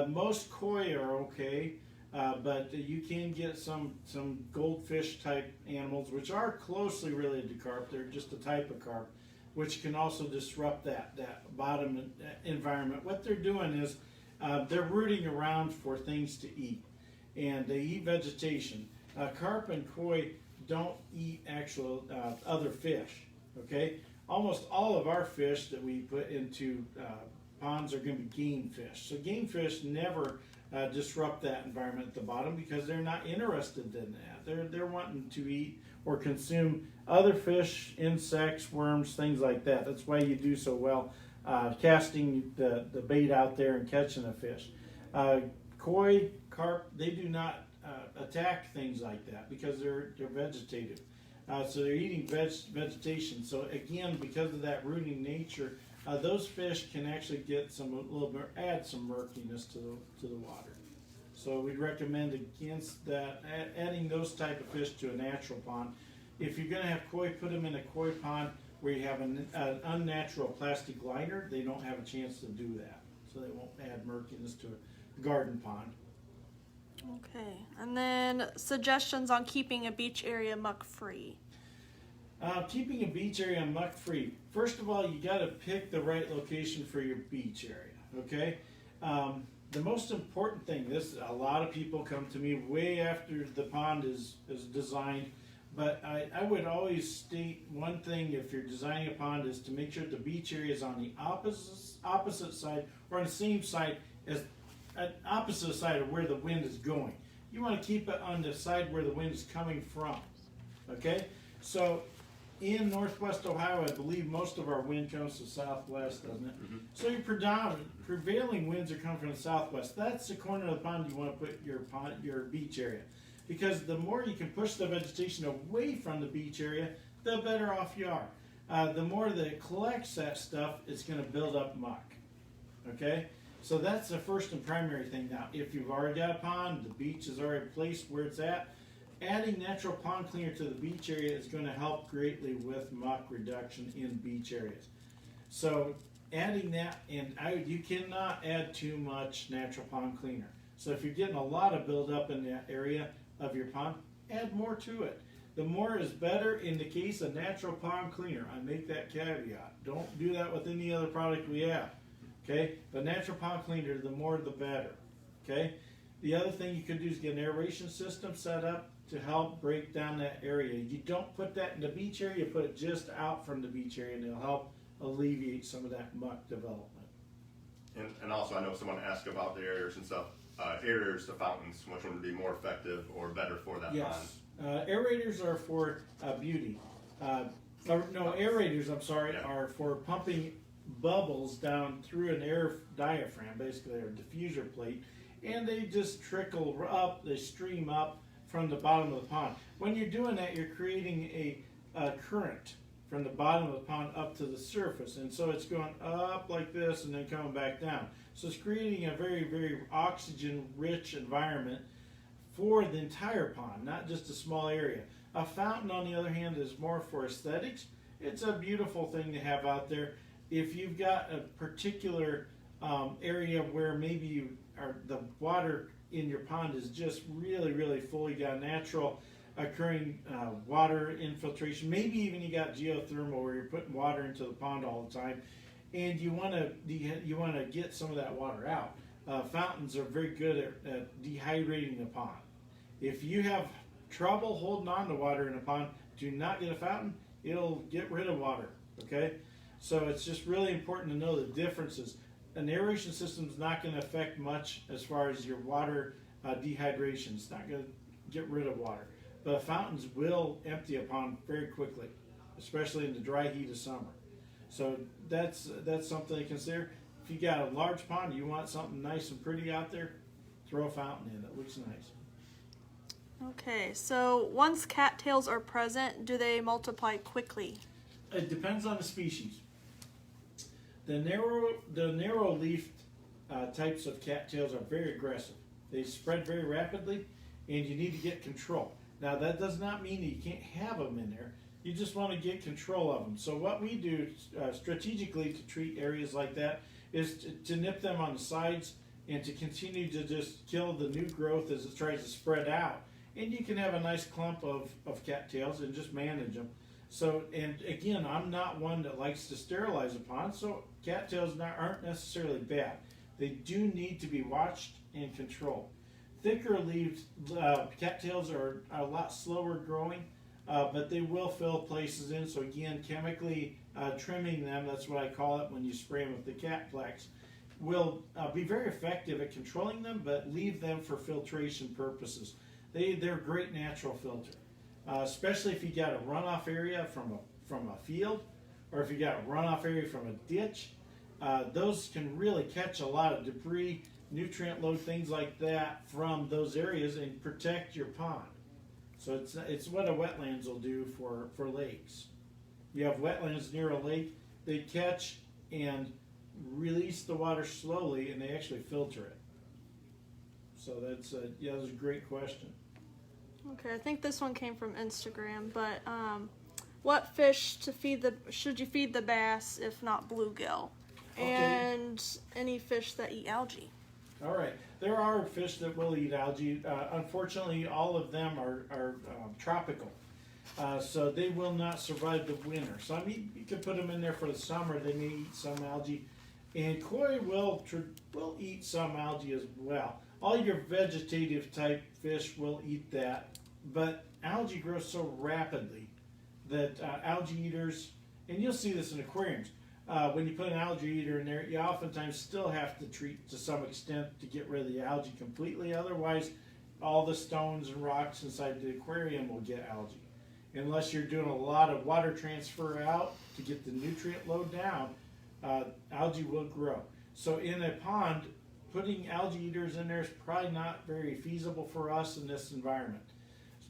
Most koi are okay. But you can get some goldfish type animals, which are closely related to carp. They're just a type of carp, which can also disrupt that bottom environment. What they're doing is they're rooting around for things to eat, and they eat vegetation. Carp and koi don't eat actual other fish. Okay, almost all of our fish that we put into ponds are going to be game fish. So game fish never disrupt that environment at the bottom because they're not interested in that. They're wanting to eat or consume other fish, insects, worms, things like that. That's why you do so well casting the bait out there and catching a fish. Koi, carp, they do not attack things like that because they're vegetative. So they're eating vegetation. So again, because of that rooting nature, those fish can actually get add some murkiness to the water. So we'd recommend against that, adding those type of fish to a natural pond. If you're going to have koi, put them in a koi pond where you have an unnatural plastic liner. They don't have a chance to do that, so they won't add murkiness to a garden pond. Okay, and then suggestions on keeping a beach area muck free. Keeping a beach area muck free. First of all, you got to pick the right location for your beach area. Okay. The most important thing, a lot of people come to me way after the pond is designed, but I would always state one thing if you're designing a pond is to make sure the beach area is on the opposite side or on the same side as opposite side of where the wind is going. You want to keep it on the side where the wind is coming from. Okay? So in northwest Ohio, I believe most of our wind comes to southwest, doesn't it? Mm-hmm. So your prevailing winds are coming from the southwest. That's the corner of the pond you want to put your beach area. Because the more you can push the vegetation away from the beach area, the better off you are. The more that it collects that stuff, it's going to build up muck. Okay? So that's the first and primary thing. Now, if you've already got a pond, the beach is already placed where it's at, adding natural pond cleaner to the beach area is going to help greatly with muck reduction in beach areas. So adding that, and you cannot add too much natural pond cleaner. So if you're getting a lot of buildup in that area of your pond, add more to it. The more is better in the case of natural pond cleaner. I make that caveat. Don't do that with any other product we have. Okay? But natural pond cleaner, the more the better. Okay? The other thing you could do is get an aeration system set up to help break down that area. You don't put that in the beach area, you put it just out from the beach area, and it'll help alleviate some of that muck development. And also, I know someone asked about the aerators and stuff. Aerators to fountains, which one would be more effective or better for that Yes. pond? Aerators are for beauty. Aerators, I'm sorry, are for pumping bubbles down through an air diaphragm, basically, or diffuser plate, and they just trickle up, they stream up from the bottom of the pond. When you're doing that, you're creating a current from the bottom of the pond up to the surface, and so it's going up like this and then coming back down. So it's creating a very, very oxygen-rich environment for the entire pond, not just a small area. A fountain, on the other hand, is more for aesthetics. It's a beautiful thing to have out there. If you've got a particular area where maybe the water in your pond is just really, really full, you got natural occurring water infiltration, maybe even you got geothermal where you're putting water into the pond all the time, and you want to get some of that water out. Fountains are very good at dehydrating the pond. If you have trouble holding on to water in a pond, do not get a fountain. It'll get rid of water. Okay, so it's just really important to know the differences. An aeration system is not going to affect much as far as your water dehydration. It's not going to get rid of water. But fountains will empty a pond very quickly, especially in the dry heat of summer. So that's something to consider. If you got a large pond, you want something nice and pretty out there, throw a fountain in. It looks nice. Okay, so once cattails are present, do they multiply quickly? It depends on the species. The narrow leafed types of cattails are very aggressive. They spread very rapidly, and you need to get control. Now, that does not mean that you can't have them in there. You just want to get control of them. So what we do strategically to treat areas like that is to nip them on the sides and to continue to just kill the new growth as it tries to spread out. And you can have a nice clump of cattails and just manage them. So, and again, I'm not one that likes to sterilize a pond, so cattails aren't necessarily bad. They do need to be watched and controlled. Thicker leaves cattails are a lot slower growing, but they will fill places in. So again, chemically trimming them, that's what I call it when you spray them with the Catplex, will be very effective at controlling them, but leave them for filtration purposes. They're a great natural filter. Especially if you got a runoff area from a field, or if you got a runoff area from a ditch, those can really catch a lot of debris nutrient load, things like that from those areas and protect your pond. So it's what a wetlands will do for lakes. You have wetlands near a lake, they catch and release the water slowly, and they actually filter it. So that's a great question. Okay, I think this one came from Instagram, but what fish should you feed the bass if not bluegill? Okay. And any fish that eat algae? All right, there are fish that will eat algae. Unfortunately, all of them are tropical, so they will not survive the winter. So I mean, you could put them in there for the summer. They may eat some algae, and koi will eat some algae as well. All your vegetative type fish will eat that, but algae grows so rapidly that algae eaters, and you'll see this in aquariums, when you put an algae eater in there, you oftentimes still have to treat to some extent to get rid of the algae completely. Otherwise, all the stones and rocks inside the aquarium will get algae. Unless you're doing a lot of water transfer out to get the nutrient load down, algae will grow. So in a pond, putting algae eaters in there is probably not very feasible for us in this environment.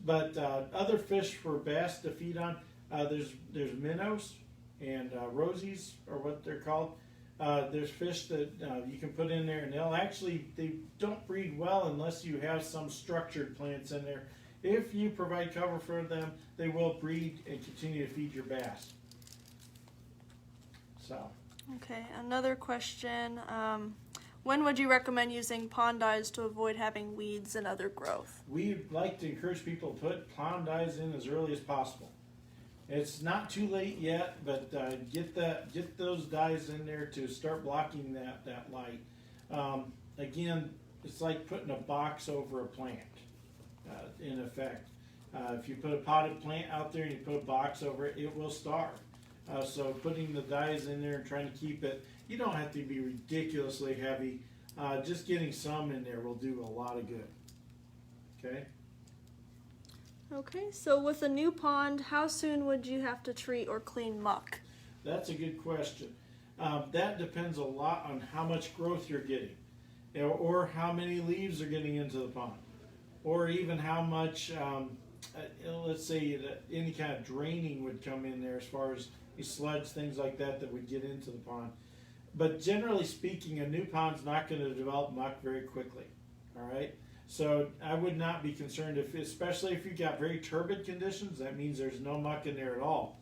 But other fish for bass to feed on, there's minnows and rosies, or what they're called. There's fish that you can put in there, and they don't breed well unless you have some structured plants in there. If you provide cover for them, they will breed and continue to feed your bass. So. Okay, another question. When would you recommend using pond dyes to avoid having weeds and other growth? We'd like to encourage people to put pond dyes in as early as possible. It's not too late yet, but get those dyes in there to start blocking that light. Again, it's like putting a box over a plant, in effect. If you put a potted plant out there and you put a box over it, it will starve. So putting the dyes in there and trying to keep it, you don't have to be ridiculously heavy. Just getting some in there will do a lot of good. Okay? Okay, so with a new pond, how soon would you have to treat or clean muck? That's a good question. That depends a lot on how much growth you're getting, or how many leaves are getting into the pond, or even how much, let's say, any kind of draining would come in there as far as sludge, things like that would get into the pond. But generally speaking, a new pond's not going to develop muck very quickly. All right? So I would not be concerned, especially if you've got very turbid conditions. That means there's no muck in there at all.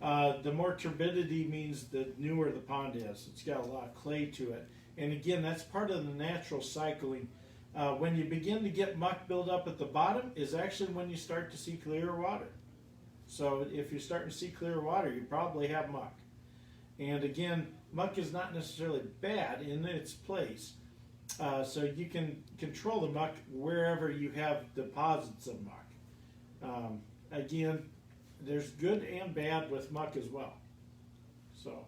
The more turbidity means the newer the pond is. It's got a lot of clay to it. And again, that's part of the natural cycling. When you begin to get muck build up at the bottom is actually when you start to see clear water. So if you're starting to see clear water, you probably have muck. And again, muck is not necessarily bad in its place. So you can control the muck wherever you have deposits of muck. Again, there's good and bad with muck as well. So.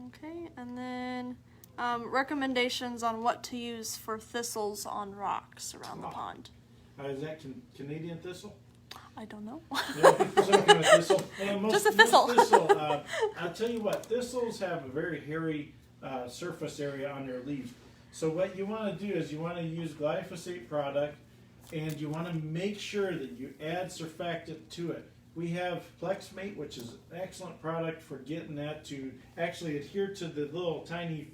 Okay, and then recommendations on what to use for thistles on rocks around the pond. Is that Canadian thistle? I don't know. Yeah, some kind of thistle. Just a thistle. I'll tell you what, thistles have a very hairy surface area on their leaves. So what you want to do is you want to use glyphosate product, and you want to make sure that you add surfactant to it. We have Plexmate, which is an excellent product for getting that to actually adhere to the little tiny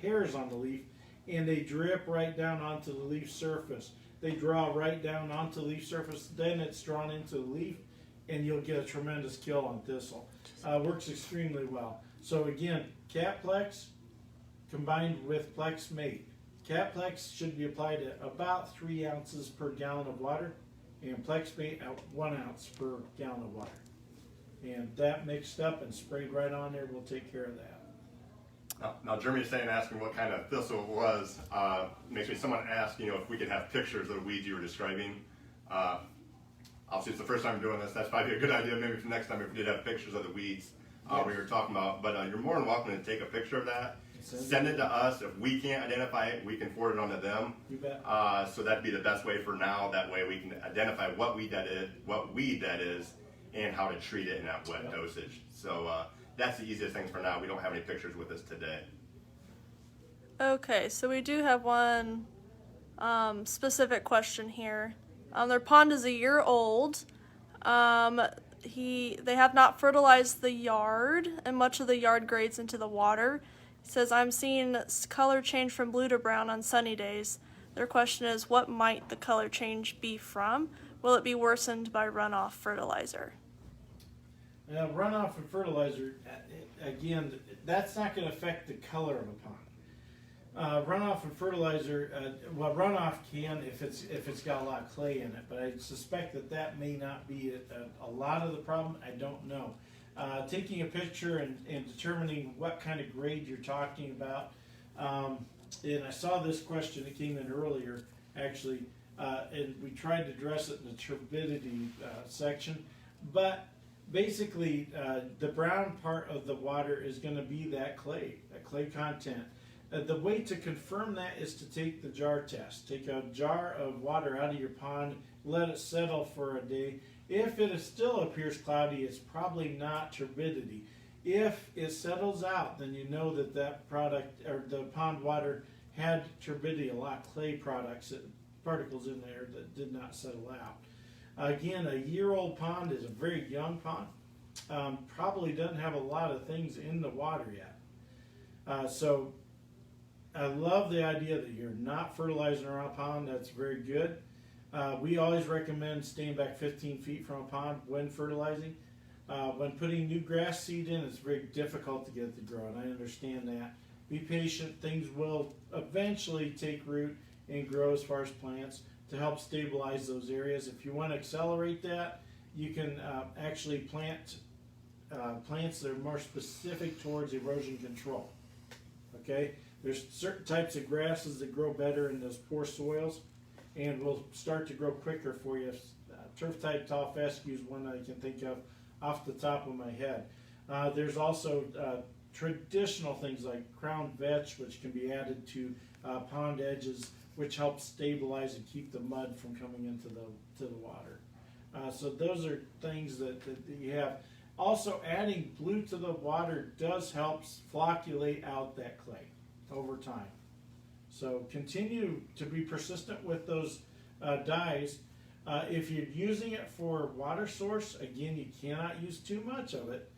hairs on the leaf, and they drip right down onto the leaf surface. They draw right down onto the leaf surface, then it's drawn into the leaf, and you'll get a tremendous kill on thistle. Works extremely well. So again, Catplex combined with Plexmate. Catplex should be applied at about 3 ounces per gallon of water, and Plexmate at 1 ounce per gallon of water. And that mixed up and sprayed right on there will take care of that. Now Jeremy's asking what kind of thistle it was. Makes me someone ask, if we could have pictures of the weeds you were describing. Obviously, it's the first time doing this. That's probably a good idea. Maybe for next time if we did have pictures of the weeds we were talking about. But you're more than welcome to take a picture of that. Send it to us. If we can't identify it, we can forward it on to them. You bet. So that'd be the best way for now. That way we can identify what weed that is, and how to treat it in that wet dosage. So that's the easiest thing for now. We don't have any pictures with us today. Okay, so we do have one specific question here. Their pond is a year old. They have not fertilized the yard, and much of the yard grades into the water. He says, I'm seeing color change from blue to brown on sunny days. Their question is, what might the color change be from? Will it be worsened by runoff fertilizer? Now, runoff and fertilizer, again, that's not going to affect the color of a pond. Runoff and fertilizer, well, runoff can if it's got a lot of clay in it, but I suspect that may not be a lot of the problem. I don't know. Taking a picture and determining what kind of grade you're talking about, and I saw this question that came in earlier, actually, and we tried to address it in the turbidity section, but basically, the brown part of the water is going to be that clay content. The way to confirm that is to take the jar test. Take a jar of water out of your pond, let it settle for a day. If it still appears cloudy, it's probably not turbidity. If it settles out, then you know that product or the pond water had turbidity, a lot of clay particles in there that did not settle out. Again, a year-old pond is a very young pond. Probably doesn't have a lot of things in the water yet. So I love the idea that you're not fertilizing around a pond. That's very good. We always recommend staying back 15 feet from a pond when fertilizing. When putting new grass seed in, it's very difficult to get it to grow, and I understand that. Be patient. Things will eventually take root and grow as far as plants to help stabilize those areas. If you want to accelerate that, you can actually plant plants that are more specific towards erosion control. Okay? There's certain types of grasses that grow better in those poor soils and will start to grow quicker for you. Turf-type tall fescue is one I can think of off the top of my head. There's also traditional things like crown vetch, which can be added to pond edges, which helps stabilize and keep the mud from coming into the water. So those are things that you have. Also, adding blue to the water does help flocculate out that clay over time. So continue to be persistent with those dyes. If you're using it for water source, again, you cannot use too much of it.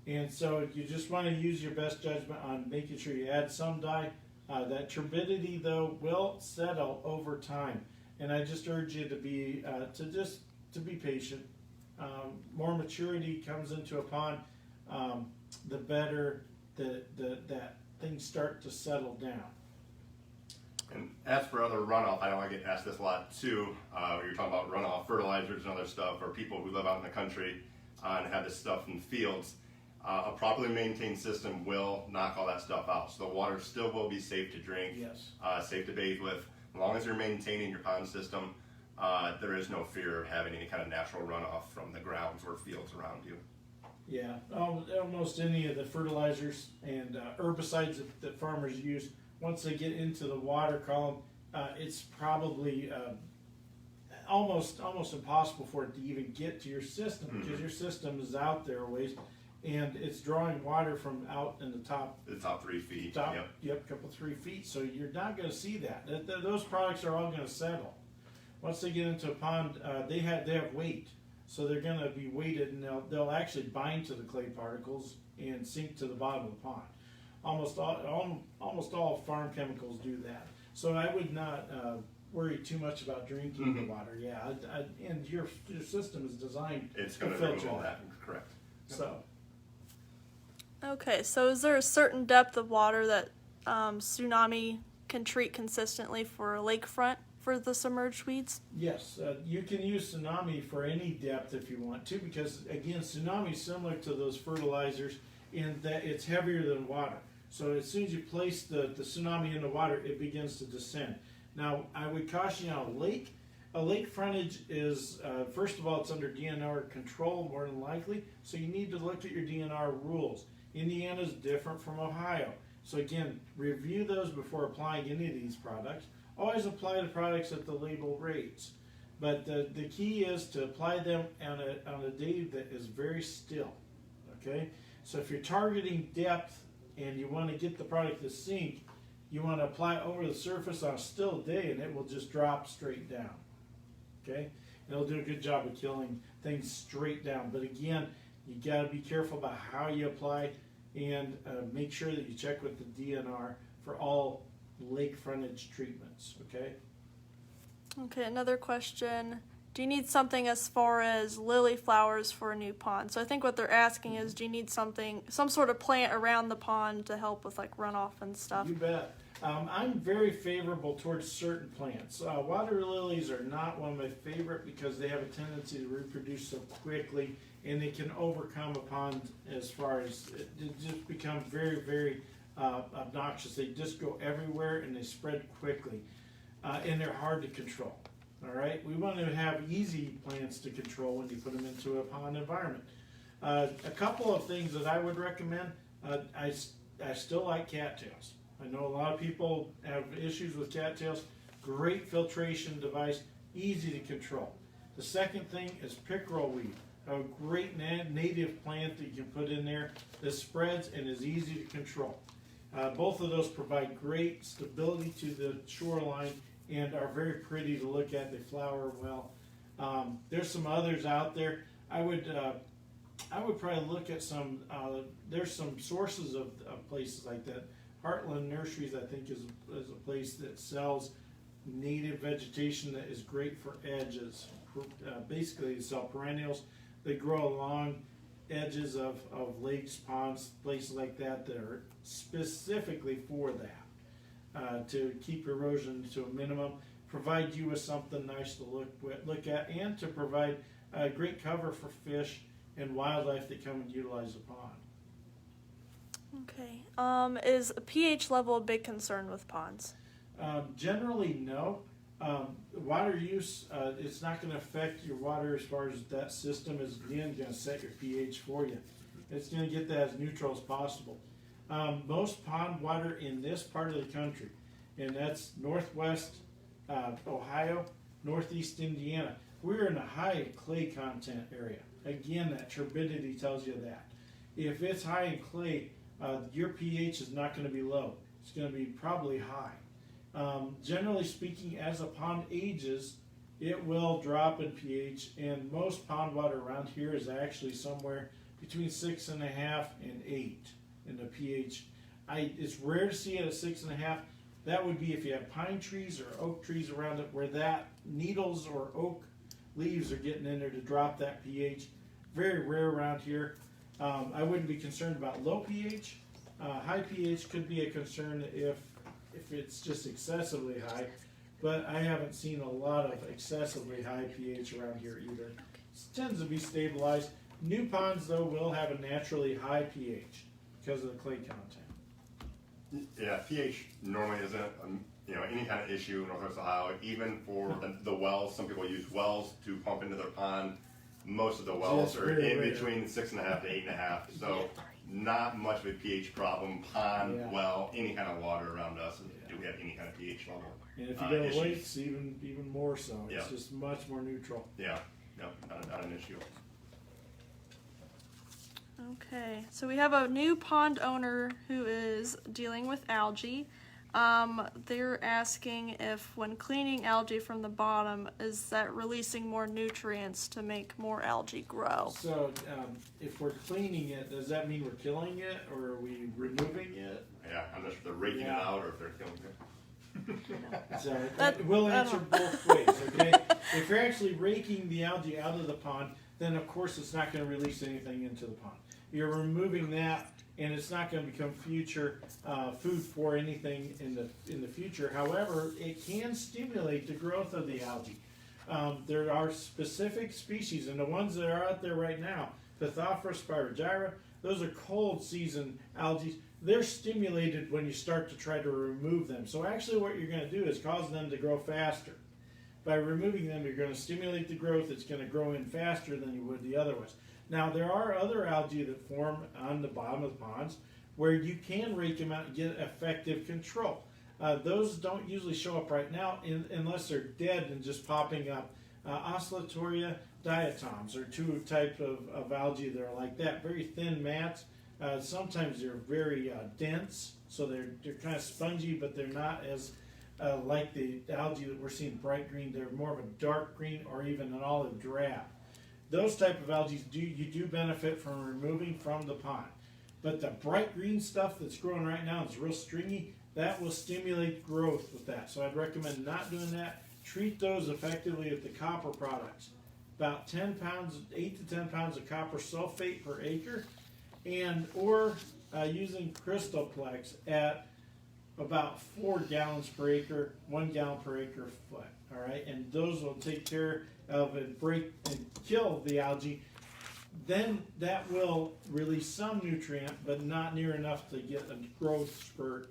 And so you just want to use your best judgment on making sure you add some dye. That turbidity, though, will settle over time. And I just urge you to be patient. More maturity comes into a pond, the better that things start to settle down. And as for other runoff, I know I get asked this a lot too. You're talking about runoff, fertilizers and other stuff, or people who live out in the country and have this stuff in fields. A properly maintained system will knock all that stuff out. So the water still will be safe to drink, Yes. Safe to bathe with. As long as you're maintaining your pond system, there is no fear of having any kind of natural runoff from the grounds or fields around you. Yeah, almost any of the fertilizers and herbicides that farmers use, once they get into the water column, it's probably almost impossible for it to even get to your system because your system is out there a ways, and it's drawing water from out in the top. The top 3 feet. Yep, couple 3 feet. So you're not going to see that. Those products are all going to settle. Once they get into a pond, they have weight, so they're going to be weighted, and they'll actually bind to the clay particles and sink to the bottom of the pond. Almost all farm chemicals do that. So I would not worry too much about drinking the water. Yeah, and your system is designed It's going to filter remove all that. Correct. So. Okay, so is there a certain depth of water that Tsunami can treat consistently for a lakefront for the submerged weeds? Yes, you can use Tsunami for any depth if you want to, because again, Tsunami is similar to those fertilizers in that it's heavier than water. So as soon as you place the Tsunami in the water, it begins to descend. Now, I would caution you on a lake frontage is, first of all, it's under DNR control more than likely, so you need to look at your DNR rules. Indiana is different from Ohio. So again, review those before applying any of these products. Always apply the products at the label rates. But the key is to apply them on a day that is very still. Okay? So if you're targeting depth and you want to get the product to sink, you want to apply it over the surface on a still day, and it will just drop straight down. Okay, it'll do a good job of killing things straight down. But again, you got to be careful about how you apply, and make sure that you check with the DNR for all lake frontage treatments. Okay. Okay, another question. Do you need something as far as lily flowers for a new pond? So I think what they're asking is, do you need something, some sort of plant around the pond to help with like runoff and stuff? You bet. I'm very favorable towards certain plants. Water lilies are not one of my favorite because they have a tendency to reproduce so quickly, and they can overcome a pond as far as it just becomes very, very obnoxious. They just go everywhere and they spread quickly, and they're hard to control. All right, we want to have easy plants to control when you put them into a pond environment. A couple of things that I would recommend. I still like cattails. I know a lot of people have issues with cattails. Great filtration device, easy to control. The second thing is pickerel weed, a great native plant that you can put in there that spreads and is easy to control. Both of those provide great stability to the shoreline and are very pretty to look at. They flower well. There's some others out there. I would probably look at some. There's some sources of places like that. Heartland Nurseries, I think, is a place that sells native vegetation that is great for edges. Basically, they sell perennials. They grow along edges of lakes, ponds, places like that that are specifically for that, to keep erosion to a minimum, provide you with something nice to look at, and to provide great cover for fish and wildlife that come and utilize the pond. Okay. Is a pH level a big concern with ponds? Generally, no. Water use, it's not going to affect your water as far as that system is, again, going to set your pH for you. It's going to get that as neutral as possible. Most pond water in this part of the country, and that's northwest Ohio, northeast Indiana, we're in a high clay content area. Again, that turbidity tells you that. If it's high in clay, your pH is not going to be low. It's going to be probably high. Generally speaking, as a pond ages, it will drop in pH, and most pond water around here is actually somewhere between 6.5 and 8 in the pH. It's rare to see it at 6.5. That would be if you have pine trees or oak trees around it where that needles or oak leaves are getting in there to drop that pH. Very rare around here. I wouldn't be concerned about low pH. High pH could be a concern if it's just excessively high, but I haven't seen a lot of excessively high pH around here either. It tends to be stabilized. New ponds, though, will have a naturally high pH because of the clay content. Yeah, pH normally isn't any kind of issue in Northwest Ohio. Even for the wells, some people use wells to pump into their pond. Most of the wells are in between 6.5 to 8.5, so not much of a pH problem. Pond, well, any kind of water around us, do we have any kind of pH level? And if you go to lakes, even more so. It's just much more neutral. Yeah, no, not an issue. Okay, so we have a new pond owner who is dealing with algae. They're asking if when cleaning algae from the bottom, is that releasing more nutrients to make more algae grow? So if we're cleaning it, does that mean we're killing it or are we removing it? Yeah, I'm not sure if they're raking it out or if they're killing it. So we'll answer both ways, okay? If you're actually raking the algae out of the pond, then of course it's not going to release anything into the pond. You're removing that, and it's not going to become future food for anything in the future. However, it can stimulate the growth of the algae. There are specific species, and the ones that are out there right now, Pithophora spirogyra, those are cold season algae. They're stimulated when you start to try to remove them. So actually what you're going to do is cause them to grow faster. By removing them, you're going to stimulate the growth. It's going to grow in faster than you would the other ones. Now, there are other algae that form on the bottom of ponds where you can rake them out and get effective control. Those don't usually show up right now unless they're dead and just popping up. Oscillatoria diatoms are two types of algae that are like that, very thin mats. Sometimes they're very dense, so they're kind of spongy, but they're not as like the algae that we're seeing bright green. They're more of a dark green or even an olive drab. Those type of algae you do benefit from removing from the pond. But the bright green stuff that's growing right now is real stringy. That will stimulate growth with that. So I'd recommend not doing that. Treat those effectively with the copper products. About 10 pounds, 8 to 10 pounds of copper sulfate per acre, and or using Crystoplex at about 4 gallons per acre, 1 gallon per acre foot. All right, and those will take care of and break and kill the algae. Then that will release some nutrient, but not near enough to get a growth spurt.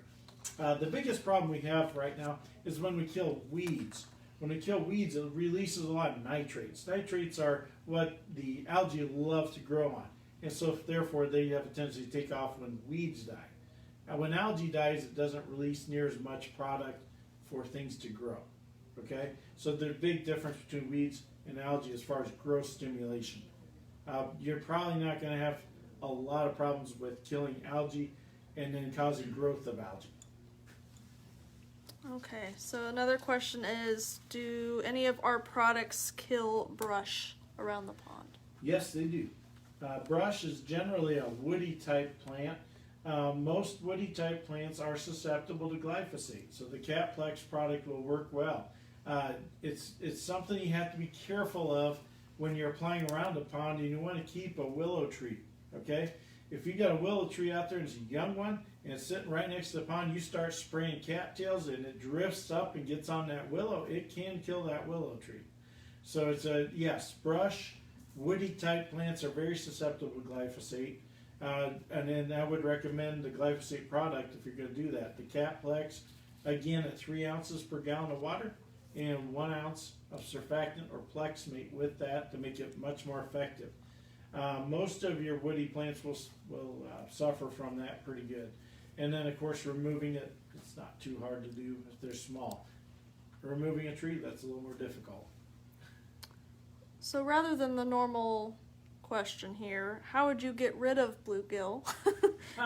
The biggest problem we have right now is when we kill weeds. When we kill weeds, it releases a lot of nitrates. Nitrates are what the algae love to grow on. And so therefore they have a tendency to take off when weeds die. When algae dies, it doesn't release near as much product for things to grow. Okay? So there's a big difference between weeds and algae as far as growth stimulation. You're probably not going to have a lot of problems with killing algae and then causing growth of algae. Okay, so another question is, do any of our products kill brush around the pond? Yes, they do. Brush is generally a woody type plant. Most woody type plants are susceptible to glyphosate, so the Catplex product will work well. It's something you have to be careful of when you're applying around a pond, and you want to keep a willow tree. Okay, if you got a willow tree out there and it's a young one and it's sitting right next to the pond, you start spraying cattails and it drifts up and gets on that willow, it can kill that willow tree. So it's yes, brush, woody type plants are very susceptible to glyphosate. And then I would recommend the glyphosate product if you're going to do that. The Catplex, again at 3 ounces per gallon of water, and 1 ounce of surfactant or Plexmate with that to make it much more effective. Most of your woody plants will suffer from that pretty good. And then of course removing it, it's not too hard to do if they're small. Removing a tree, that's a little more difficult. So rather than the normal question here, how would you get rid of bluegill?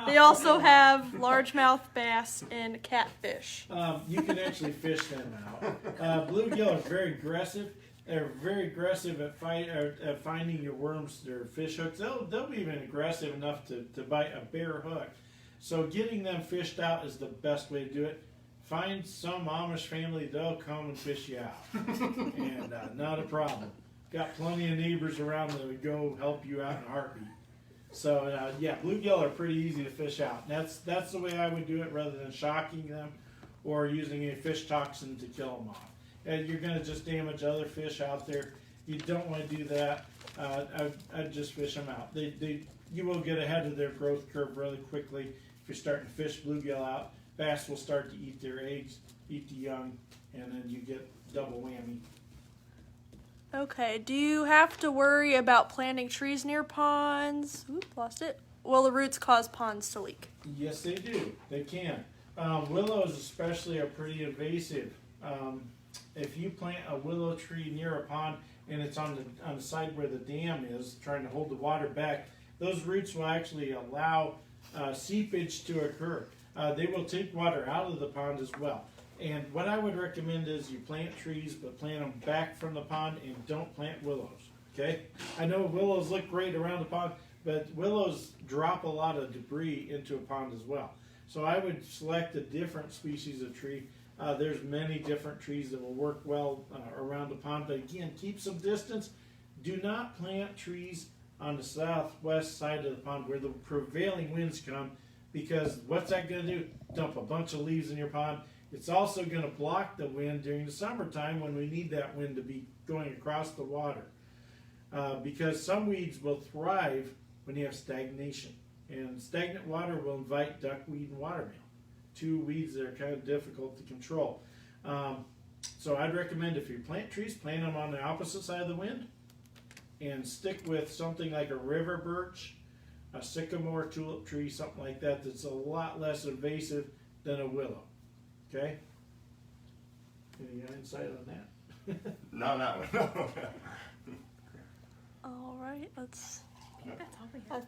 They also have largemouth bass and catfish. You can actually fish them out. Bluegill are very aggressive. They're very aggressive at finding your worms, their fish hooks. They'll be even aggressive enough to bite a bare hook. So getting them fished out is the best way to do it. Find some Amish family, they'll come and fish you out. And not a problem. Got plenty of neighbors around that would go help you out in a heartbeat. So yeah, bluegill are pretty easy to fish out. That's the way I would do it rather than shocking them or using a fish toxin to kill them off. And you're going to just damage other fish out there. You don't want to do that. I'd just fish them out. You will get ahead of their growth curve really quickly if you're starting to fish bluegill out. Bass will start to eat their eggs, eat the young, and then you get double whammy. Okay, do you have to worry about planting trees near ponds? Oop, lost it. Will the roots cause ponds to leak? Yes, they do. They can. Willows especially are pretty invasive. If you plant a willow tree near a pond and it's on the side where the dam is, trying to hold the water back, those roots will actually allow seepage to occur. They will take water out of the pond as well. And what I would recommend is you plant trees, but plant them back from the pond and don't plant willows. Okay? I know willows look great around the pond, but willows drop a lot of debris into a pond as well. So I would select a different species of tree. There's many different trees that will work well around the pond, but again, keep some distance. Do not plant trees on the southwest side of the pond where the prevailing winds come, because what's that going to do? Dump a bunch of leaves in your pond. It's also going to block the wind during the summertime when we need that wind to be going across the water. Because some weeds will thrive when you have stagnation. And stagnant water will invite duckweed and watermeal. Two weeds that are kind of difficult to control. So I'd recommend if you plant trees, plant them on the opposite side of the wind. And stick with something like a river birch, a sycamore tulip tree, something like that that's a lot less invasive than a willow. Okay? Any insight on that? No, not one. All right, let's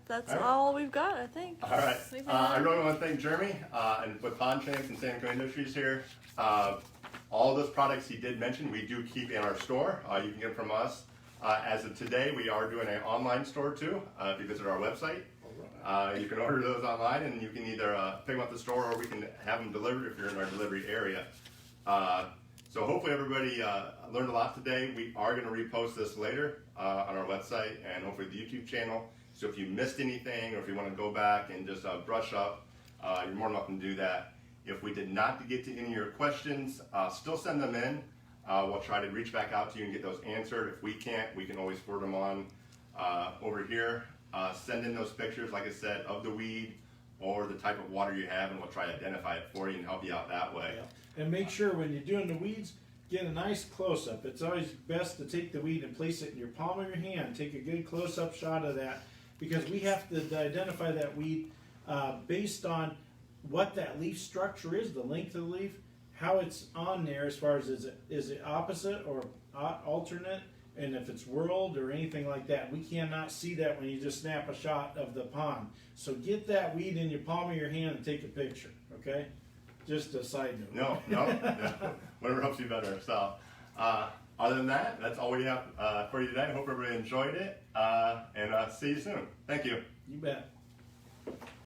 That's All right. all we've got, I think. All right. I really want to thank Jeremy and with Pond Champs and Sanco Industries here. All those products he did mention, we do keep in our store. You can get them from us. As of today, we are doing an online store too. If you visit our website, you can order those online, and you can either pick them up at the store, or we can have them delivered if you're in our delivery area. So hopefully everybody learned a lot today. We are going to repost this later on our website and hopefully the YouTube channel. So if you missed anything, or if you want to go back and just brush up, you're more than welcome to do that. If we did not get to any of your questions, still send them in. We'll try to reach back out to you and get those answered. If we can't, we can always forward them on over here. Send in those pictures, like I said, of the weed or the type of water you have, and we'll try to identify it for you and help you out that way. Yeah. And make sure when you're doing the weeds, get a nice close-up. It's always best to take the weed and place it in your palm of your hand. Take a good close-up shot of that, because we have to identify that weed based on what that leaf structure is, the length of the leaf, how it's on there as far as is it opposite or alternate, and if it's whirled or anything like that. We cannot see that when you just snap a shot of the pond. So get that weed in your palm of your hand and take a picture, okay? Just a side note. No. Whatever helps you better. So, other than that, that's all we have for you today. I hope everybody enjoyed it, and see you soon. Thank you. You bet.